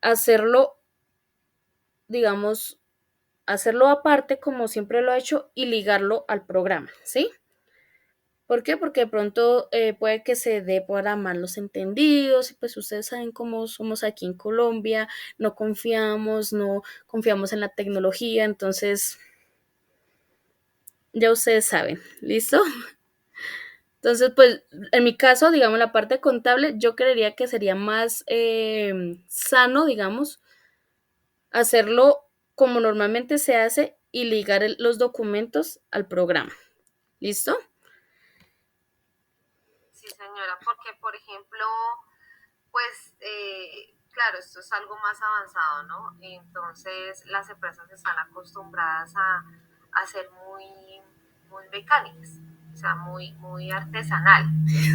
hacerlo, digamos, hacerlo aparte como siempre lo ha hecho y ligarlo al programa, ¿sí? ¿Por qué? Porque de pronto puede que se dé para malos entendidos y pues ustedes saben cómo somos aquí en Colombia, no confiamos en la tecnología, entonces ya ustedes saben, ¿listo? Entonces, pues en mi caso, digamos, la parte contable, yo creería que sería más sano, digamos, hacerlo como normalmente se hace y ligar los documentos al programa, ¿listo? Sí, señora, porque por ejemplo, pues claro, esto es algo más avanzado, ¿no? Entonces las empresas están acostumbradas a ser muy mecánicas, o sea, muy artesanal.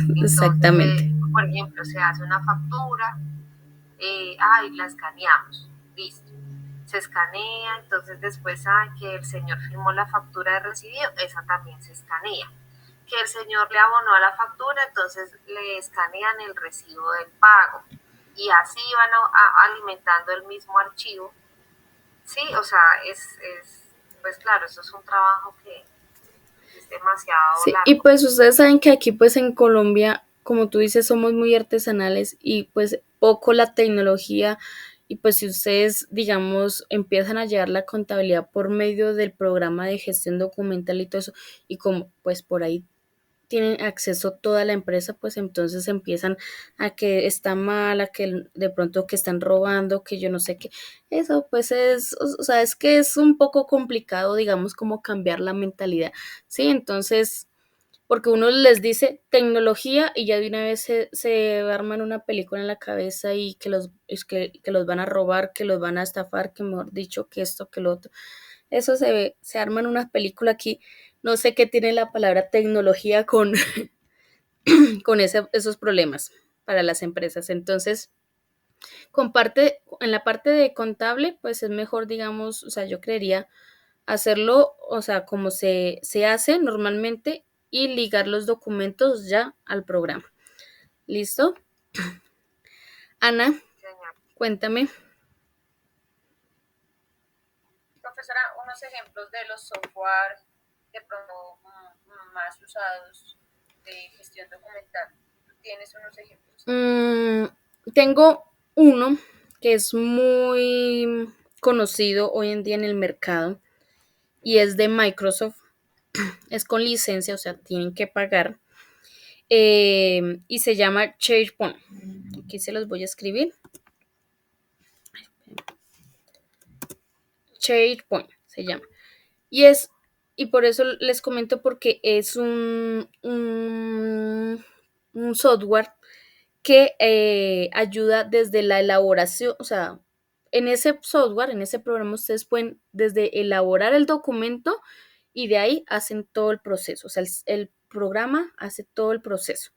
Entonces, Exactamente. por ejemplo, se hace una factura, la escaneamos, listo. Se escanea, entonces después, que el señor firmó la factura de recibido, esa también se escanea. Que el señor le abonó a la factura, entonces le escanean el recibo del pago. Y así van alimentando el mismo archivo. Sí, o sea, pues claro, eso es un trabajo que es demasiado Sí, y largo. pues ustedes saben que aquí pues en Colombia, como tú dices, somos muy artesanales y pues poco la tecnología y pues si ustedes, digamos, empiezan a llevar la contabilidad por medio del programa de gestión documental y todo eso, y como pues por ahí tienen acceso toda la empresa, pues entonces empiezan a que está mal, a que de pronto que están robando, que yo no sé qué. Eso pues o sea, es que es un poco complicado, digamos, como cambiar la mentalidad, ¿sí? Entonces, porque uno les dice tecnología y ya de una vez se arman una película en la cabeza y que los van a robar, que los van a estafar, que mejor dicho, que esto, que lo otro. Eso se arma en una película aquí, No sé qué tiene la palabra tecnología con, con esos problemas para las empresas. Entonces, en la parte de contable, pues es mejor, digamos, o sea, yo creería hacerlo, o sea, como se hace normalmente y ligar los documentos ya al programa. ¿Listo? Ana, Señor. cuéntame. Profesora, unos ejemplos de los software de pronto más usados de gestión documental. ¿Tú tienes unos ejemplos? Tengo uno que es muy conocido hoy en día en el mercado y es de Microsoft. Es con licencia, o sea, tienen que pagar. Y se llama SharePoint. Aquí se los voy a escribir. SharePoint se llama. Y por eso les comento porque es un software que ayuda desde la elaboración, o sea, en ese software, en ese programa, ustedes pueden desde elaborar el documento y de ahí hacen todo el proceso. O sea, el programa hace todo el proceso.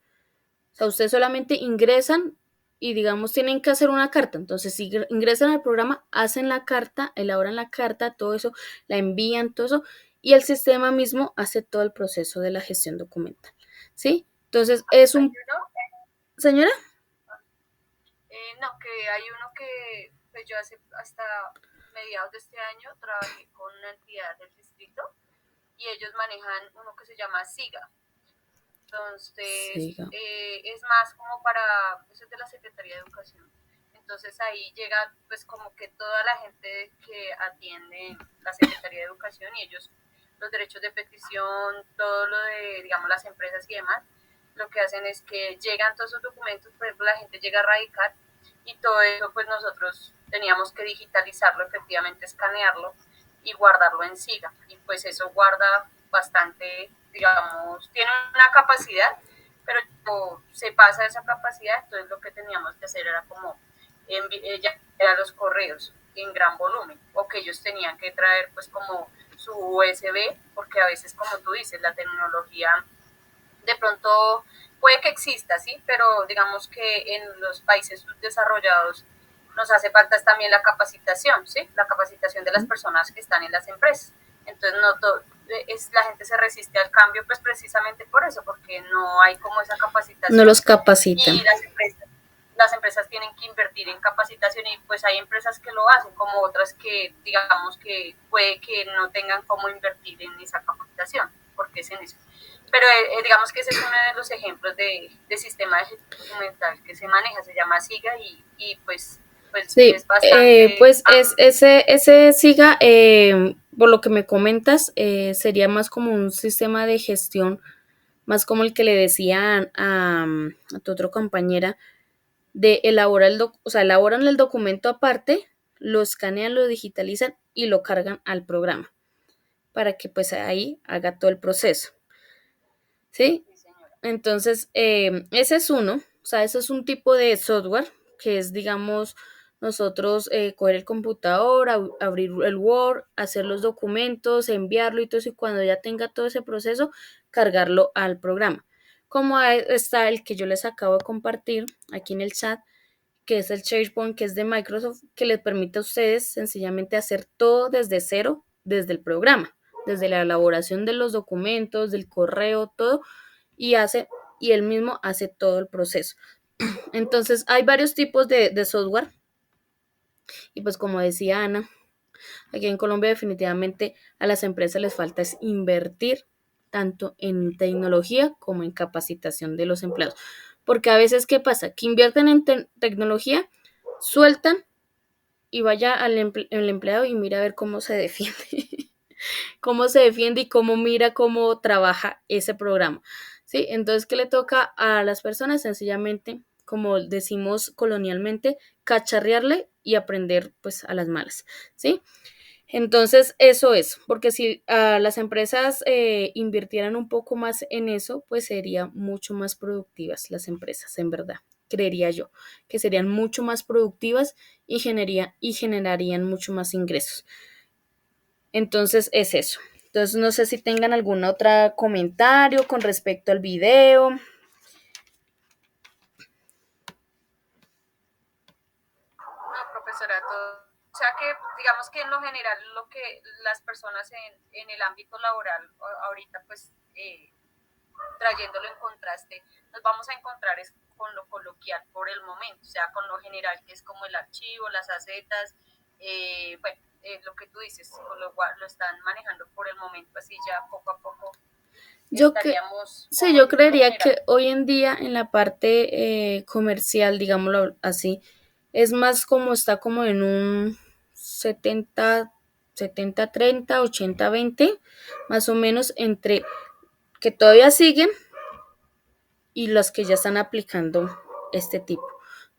O sea, ustedes solamente ingresan y digamos tienen que hacer una carta. Entonces, si ingresan al programa, hacen la carta, elaboran la carta, todo eso, la envían, todo eso, y el sistema mismo hace todo el proceso de la gestión documental. ¿Sí? Entonces, es un... Señora. No, que hay uno que pues yo hasta mediados de este año trabajé con una entidad del distrito y ellos manejan uno que se llama SIGA. Entonces, Siga. Es más como para, eso es de la Secretaría de Educación. Entonces ahí llega pues como que toda la gente que atiende la Secretaría de Educación y ellos, los derechos de petición, todo lo de, digamos, las empresas y demás, lo que hacen es que llegan todos esos documentos, por ejemplo, la gente llega a radicar y todo eso pues nosotros teníamos que digitalizarlo, efectivamente escanearlo y guardarlo en SIGA. Y pues eso guarda bastante, digamos, tiene una capacidad, pero se pasa esa capacidad, entonces lo que teníamos que hacer era como enviar los correos en gran volumen, o que ellos tenían que traer pues como su USB, porque a veces como tú dices, la tecnología de pronto puede que exista, ¿sí? Pero digamos que en los países subdesarrollados nos hace falta también la capacitación, ¿sí? La capacitación de las personas que están en las empresas. Entonces, la gente se resiste al cambio, pues precisamente por eso, porque no hay como esa capacitación. No los capacitan. Y las empresas tienen que invertir en capacitación y pues hay empresas que lo hacen, como otras que digamos que puede que no tengan cómo invertir en esa capacitación, porque es en eso. Pero digamos que ese es uno de los ejemplos de sistema de gestión documental que se maneja, se llama SIGA y pues sí, es bastante... pues ese SIGA, por lo que me comentas, sería más como un sistema de gestión, más como el que le decían a tu otra compañera, de elaborar o sea, elaboran el documento aparte, lo escanean, lo digitalizan y lo cargan al programa para que pues ahí haga todo el proceso. ¿Sí? Entonces, ese es uno, o sea, ese es un tipo de software que es, digamos, nosotros coger el computador, abrir el Word, hacer los documentos, enviarlo y todo eso, y cuando ya tenga todo ese proceso, cargarlo al programa. Como está el que yo les acabo de compartir aquí en el chat, que es el SharePoint, que es de Microsoft, que les permite a ustedes sencillamente hacer todo desde cero, desde el programa, desde la elaboración de los documentos, del correo, todo, y él mismo hace todo el proceso. Entonces, hay varios tipos de software, y pues como decía Ana, aquí en Colombia definitivamente a las empresas les falta es invertir tanto en tecnología como en capacitación de los empleados. Porque a veces, ¿qué pasa? Que invierten en tecnología, sueltan y vaya el empleado y mira a ver cómo se defiende. Cómo se defiende y cómo mira cómo trabaja ese programa. ¿Sí? Entonces, ¿qué le toca a las personas? Sencillamente, como decimos colonialmente, cacharrearle y aprender pues a las malas. ¿Sí? Entonces, eso es, porque si las empresas invirtieran un poco más en eso, pues serían mucho más productivas las empresas, en verdad, creería yo, que serían mucho más productivas y generarían mucho más ingresos. Entonces, es eso. Entonces no sé si tengan algún otro comentario con respecto al video. No, profesora, todo. O sea que digamos que en lo general lo que las personas en el ámbito laboral ahorita pues trayéndolo en contraste, nos vamos a encontrar es con lo coloquial por el momento, o sea, con lo general que es como el archivo, las acetas, bueno, lo que tú dices, lo están manejando por el momento, así ya poco a poco estaríamos. Sí, yo creería que hoy en día en la parte comercial, digámoslo así, es más como está como en un 70-30, 80-20, más o menos entre que todavía siguen y los que ya están aplicando este tipo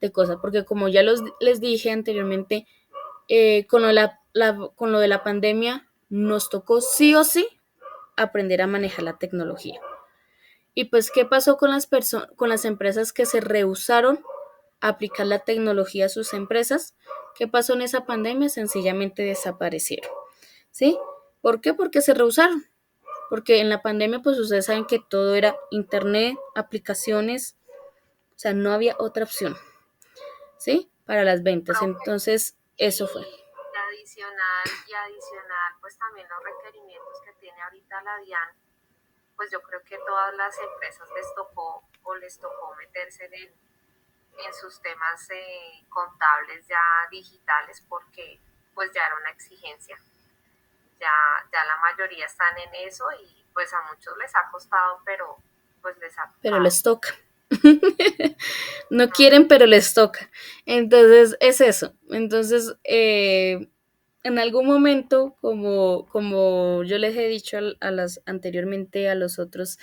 de cosas, porque como ya les dije anteriormente, con lo de la pandemia nos tocó sí o sí aprender a manejar la tecnología. Y pues, ¿qué pasó con con las empresas que se rehusaron a aplicar la tecnología a sus empresas? ¿Qué pasó en esa pandemia? Sencillamente desaparecieron, ¿sí? ¿Por qué? Porque se rehusaron. Porque en la pandemia, pues ustedes saben que todo era internet, aplicaciones, o sea, no había otra opción, ¿sí? Para las ventas. Entonces, eso fue. Adicional, pues también los requerimientos que tiene ahorita la DIAN, pues yo creo que todas las empresas les tocó meterse en sus temas contables ya digitales porque pues ya era una exigencia. Ya la mayoría están en eso y pues a muchos les ha costado, pero pues les ha tocado. Pero les toca. No quieren, pero les toca. Entonces, es eso. Entonces, en algún momento, como yo les he dicho anteriormente a los otros,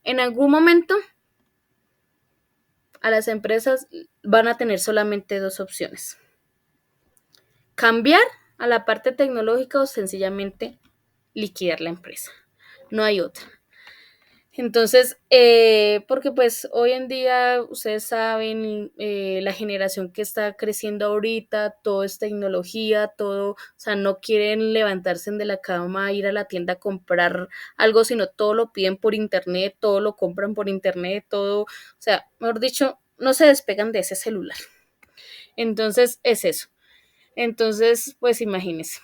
en algún momento a las empresas van a tener solamente dos opciones. Cambiar a la parte tecnológica o sencillamente liquidar la empresa. No hay otra. Entonces, porque pues hoy en día ustedes saben, la generación que está creciendo ahorita, todo es tecnología, todo, o sea, no quieren levantarse de la cama, ir a la tienda a comprar algo, sino todo lo piden por internet, todo lo compran por internet, todo, o sea, mejor dicho, no se despegan de ese celular. Entonces, es eso. Entonces, pues imagínense.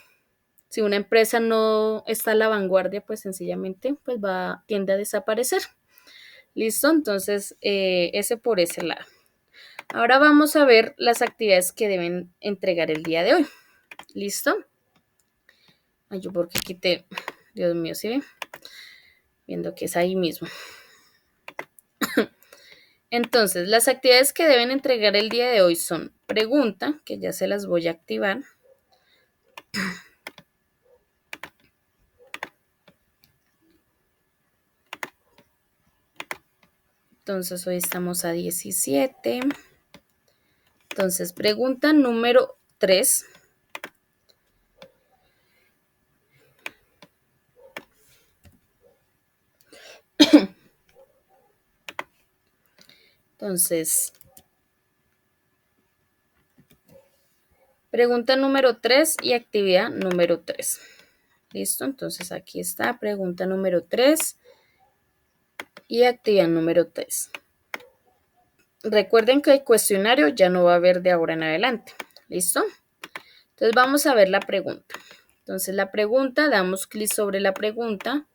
Si una empresa no está a la vanguardia, pues sencillamente pues tiende a desaparecer. ¿Listo? Entonces, ese por ese lado. Ahora vamos a ver las actividades que deben entregar el día de hoy. ¿Listo? Ay, yo porque quité, Dios mío, ¿sí ven? Viendo que es ahí mismo. Entonces, las actividades que deben entregar el día de hoy son pregunta, que ya se las voy a activar. Entonces, hoy estamos a 17. Entonces, pregunta número 3. Entonces, pregunta número 3 y actividad número 3. ¿Listo? Entonces, aquí está pregunta número 3 y actividad número 3. Recuerden que el cuestionario ya no va a haber de ahora en adelante. ¿Listo? Entonces, vamos a ver la pregunta. Entonces, la pregunta, damos clic sobre la pregunta.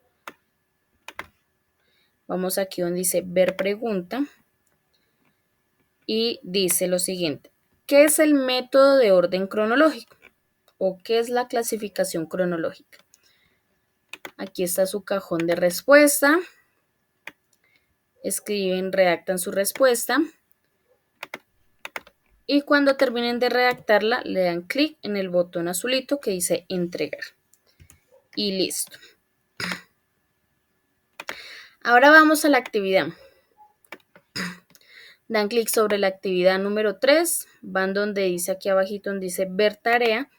Vamos aquí donde dice ver pregunta. Y dice lo siguiente. ¿Qué es el método de orden cronológico? ¿O qué es la clasificación cronológica? Aquí está su cajón de respuesta. Escriben, redactan su respuesta. Y cuando terminen de redactarla, le dan clic en el botón azulito que dice entregar. Y listo. Ahora vamos a la actividad. Dan clic sobre la actividad número 3. Van donde dice aquí abajito, donde dice ver tarea.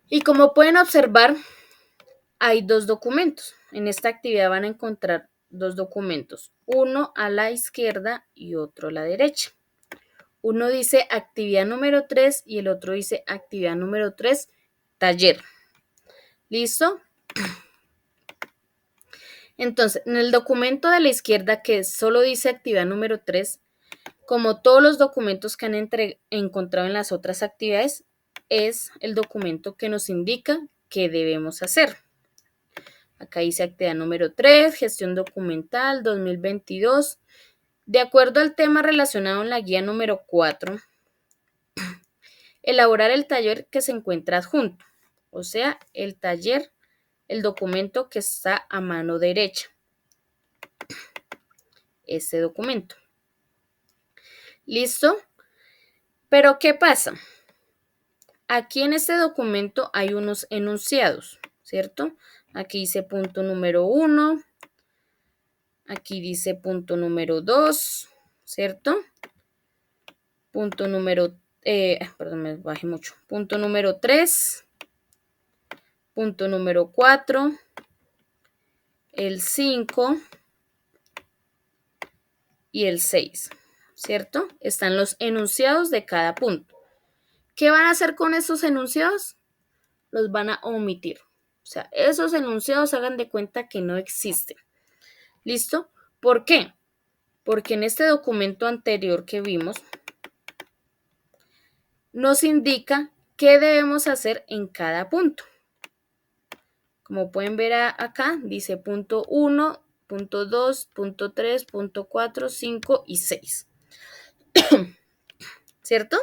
Y como pueden observar, hay dos documentos. En esta actividad van a encontrar dos documentos. Uno a la izquierda y otro a la derecha. Uno dice actividad número 3 y el otro dice actividad número 3, taller. ¿Listo? Entonces, en el documento de la izquierda que solo dice actividad número 3, como todos los documentos que han encontrado en las otras actividades, es el documento que nos indica qué debemos hacer. Acá dice actividad número 3, gestión documental 2022. De acuerdo al tema relacionado en la guía número 4, elaborar el taller que se encuentra adjunto, o sea, el taller, el documento que está a mano derecha. Este documento. ¿Listo? Pero ¿qué pasa? Aquí en este documento hay unos enunciados, ¿cierto? Aquí dice punto número 1, aquí dice punto número 2, ¿cierto? Punto número, perdón, me bajé mucho. Punto número 3, punto número 4, el 5 y el 6, ¿cierto? Están los enunciados de cada punto. ¿Qué van a hacer con esos enunciados? Los van a omitir. O sea, esos enunciados hagan de cuenta que no existen. ¿Listo? ¿Por qué? Porque en este documento anterior que vimos, nos indica qué debemos hacer en cada punto. Como pueden ver acá, dice punto 1, punto 2, punto 3, punto 4, 5 y 6. ¿Cierto?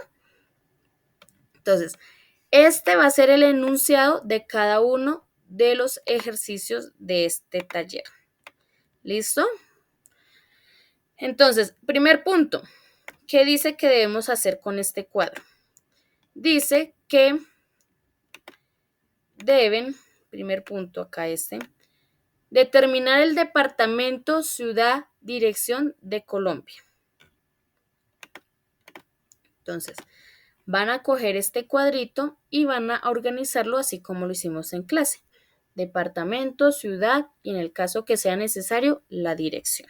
Entonces, este va a ser el enunciado de cada uno de los ejercicios de este taller. ¿Listo? Entonces, primer punto, ¿qué dice que debemos hacer con este cuadro? Dice que deben, primer punto acá determinar el departamento, ciudad, dirección de Colombia. Entonces, van a coger este cuadrito y van a organizarlo así como lo hicimos en clase. Departamento, ciudad y en el caso que sea necesario, la dirección.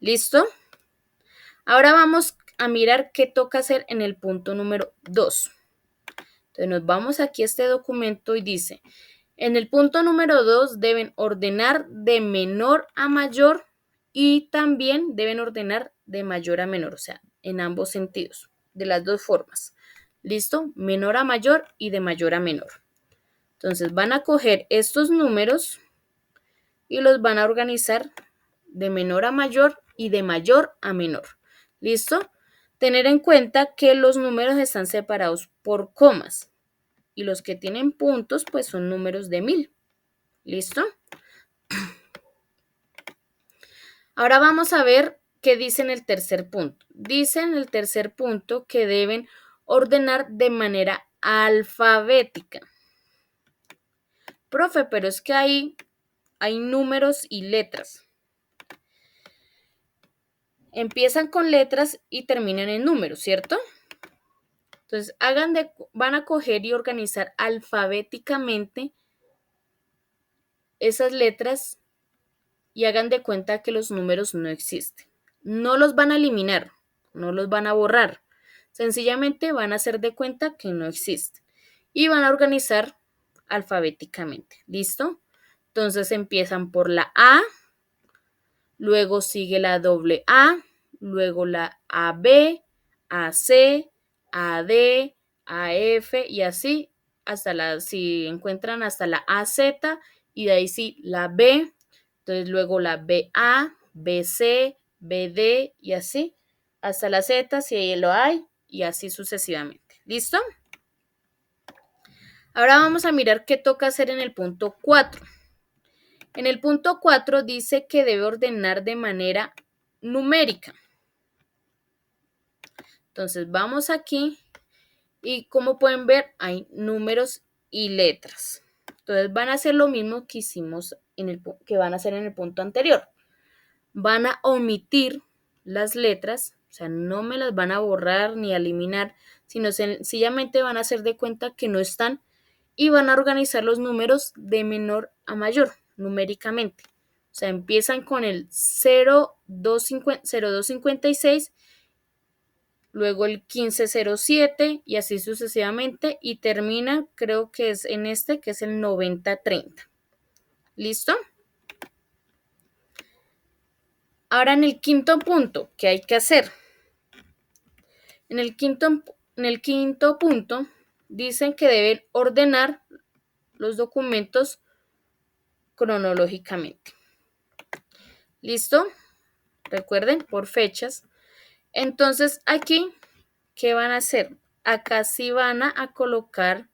¿Listo? Ahora vamos a mirar qué toca hacer en el punto número 2. Entonces nos vamos aquí a este documento y dice, en el punto número 2 deben ordenar de menor a mayor y también deben ordenar de mayor a menor, o sea, en ambos sentidos, de las dos formas. ¿Listo? Menor a mayor y de mayor a menor. Entonces van a coger estos números y los van a organizar de menor a mayor y de mayor a menor. ¿Listo? Tener en cuenta que los números están separados por comas y los que tienen puntos pues son números de 1000. ¿Listo? Ahora vamos a ver qué dice en el tercer punto. Dice en el tercer punto que deben ordenar de manera alfabética. Profe, pero es que hay números y letras. Empiezan con letras y terminan en números, ¿cierto? Entonces, van a coger y organizar alfabéticamente esas letras y hagan de cuenta que los números no existen. No los van a eliminar, no los van a borrar. Sencillamente van a hacer de cuenta que no existen. Y van a organizar alfabéticamente. ¿Listo? Entonces empiezan por la A, luego sigue la doble A, luego la AB, AC, AD, AF y así hasta si encuentran hasta la AZ y de ahí sí la B, entonces luego la BA, BC, BD y así hasta la Z si ahí lo hay y así sucesivamente. ¿Listo? Ahora vamos a mirar qué toca hacer en el punto 4. En el punto 4 dice que debe ordenar de manera numérica. Entonces vamos aquí y como pueden ver hay números y letras. Entonces van a hacer lo mismo que hicimos que van a hacer en el punto anterior. Van a omitir las letras, o sea, no me las van a borrar ni a eliminar, sino sencillamente van a hacer de cuenta que no están y van a organizar los números de menor a mayor, numéricamente. O sea, empiezan con el 0256 luego el 1507 y así sucesivamente, y termina, creo que es en este, que es el 9030. ¿Listo? Ahora en el quinto punto, ¿qué hay que hacer? En el quinto punto dicen que deben ordenar los documentos cronológicamente. ¿Listo? Recuerden, por fechas. Entonces, aquí, ¿qué van a hacer? Acá sí van a colocar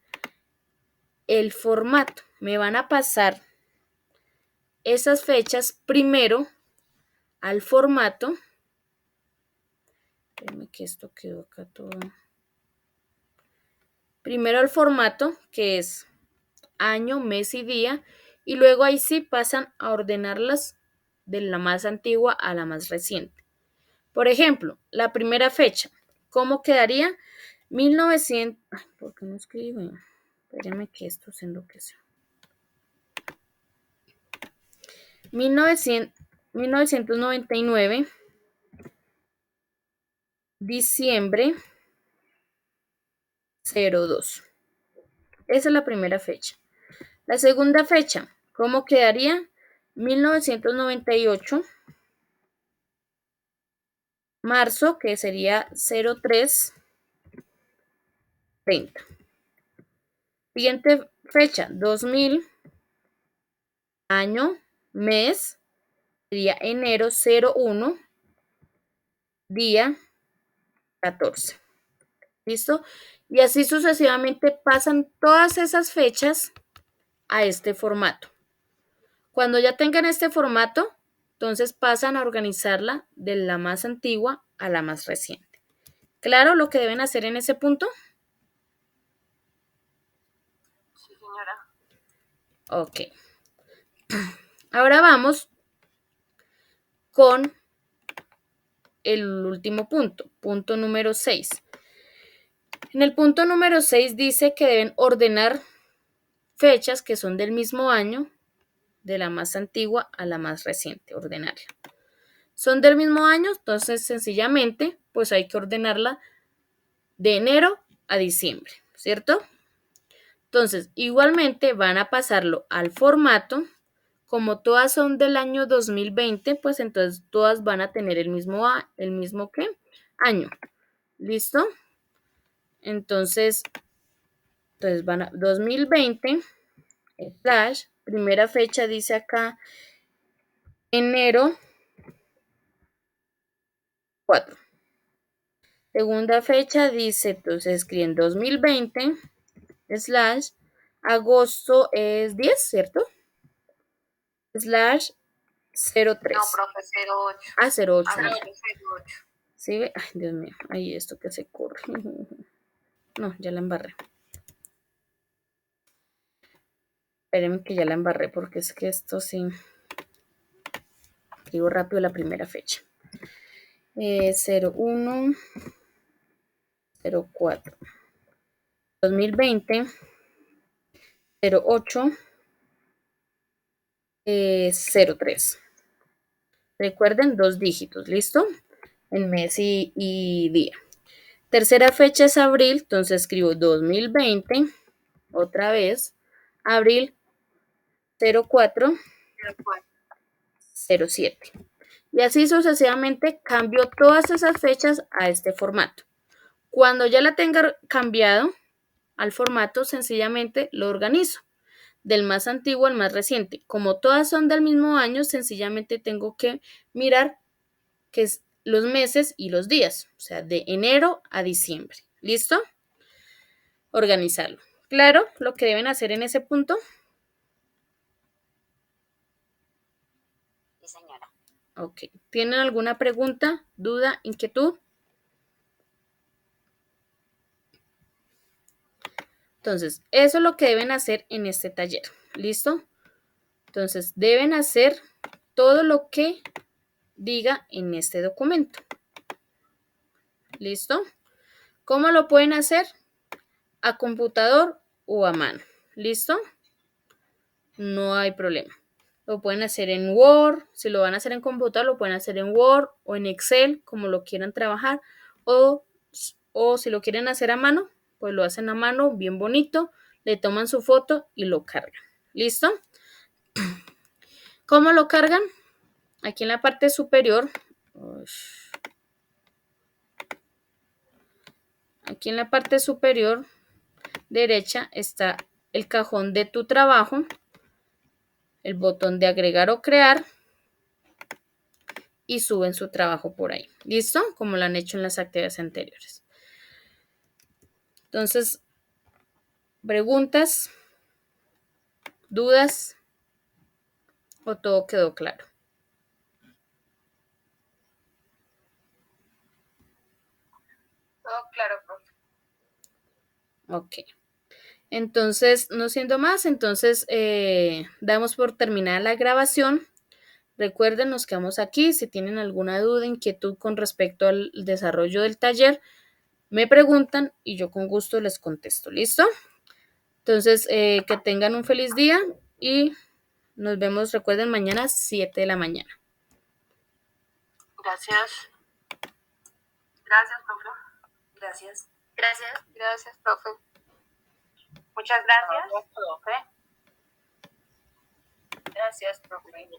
el formato. Me van a pasar esas fechas primero al formato. Espérenme que esto quedó acá todo. Primero al formato, que es año, mes y día, y luego ahí sí pasan a ordenarlas de la más antigua a la más reciente. Por ejemplo, la primera fecha, ¿cómo quedaría? 1900, ¿por qué no escribo? Espérenme que esto se enloqueció. 1999, diciembre 02. Esa es la primera fecha. La segunda fecha, ¿cómo quedaría? 1998, marzo, que sería 0330. Siguiente fecha, 2000, año, mes, sería enero 01, día 14. ¿Listo? Y así sucesivamente pasan todas esas fechas a este formato. Cuando ya tengan este formato, entonces pasan a organizarla de la más antigua a la más reciente. ¿Claro lo que deben hacer en ese punto? Sí, señora. Ok. Ahora vamos con el último punto, punto número 6. En el punto número 6 dice que deben ordenar fechas que son del mismo año, de la más antigua a la más reciente, ordenarla. Son del mismo año, entonces sencillamente, pues hay que ordenarla de enero a diciembre, ¿cierto? Entonces, igualmente van a pasarlo al formato. Como todas son del año 2020, pues entonces todas van a tener el mismo ¿qué? Año. ¿Listo? Entonces van a 2020, slash, primera fecha dice acá, enero 4. Segunda fecha dice, entonces escriben 2020, slash, agosto es 10, ¿cierto? Slash 03. No, profe, 08. Ah, 08. Agosto 08. ¿Sí? Ay, Dios mío, ahí esto que se corre. No, ya la embarré. Espérenme que ya la embarré porque es que esto sí. Escribo rápido la primera fecha. 01, 04. 2020, 08, 03. Recuerden, 2 dígitos, ¿listo? En mes y día. Tercera fecha es abril, entonces escribo 2020, otra vez, abril 04, 07. Y así sucesivamente cambio todas esas fechas a este formato. Cuando ya la tenga cambiado al formato, sencillamente lo organizo del más antiguo al más reciente. Como todas son del mismo año, sencillamente tengo que mirar que es los meses y los días, o sea, de enero a diciembre. ¿Listo? Organizarlo. ¿Claro lo que deben hacer en ese punto? Sí, señora. Ok. ¿Tienen alguna pregunta, duda, inquietud? Entonces, eso es lo que deben hacer en este taller. ¿Listo? Entonces, deben hacer todo lo que diga en este documento. ¿Listo? ¿Cómo lo pueden hacer? A computador o a mano. ¿Listo? No hay problema. Lo pueden hacer en Word. Si lo van a hacer en computador, lo pueden hacer en Word o en Excel, como lo quieran trabajar. O o si lo quieren hacer a mano, pues lo hacen a mano, bien bonito, le toman su foto y lo cargan. ¿Listo? ¿Cómo lo cargan? Aquí en la parte superior, aquí en la parte superior derecha está el cajón de tu trabajo, el botón de agregar o crear y suben su trabajo por ahí. ¿Listo? Como lo han hecho en las actividades anteriores. Entonces, preguntas, dudas o todo quedó claro. Todo claro, profe. Ok. Entonces, no siendo más, entonces damos por terminada la grabación. Recuerden, nos quedamos aquí. Si tienen alguna duda, inquietud con respecto al desarrollo del taller, me preguntan y yo con gusto les contesto. ¿Listo? Entonces, que tengan un feliz día y nos vemos, recuerden, mañana a 7 de la mañana. Gracias. Gracias, profe. Gracias. Gracias. Gracias, profe. Muchas gracias, profe. Gracias, profe.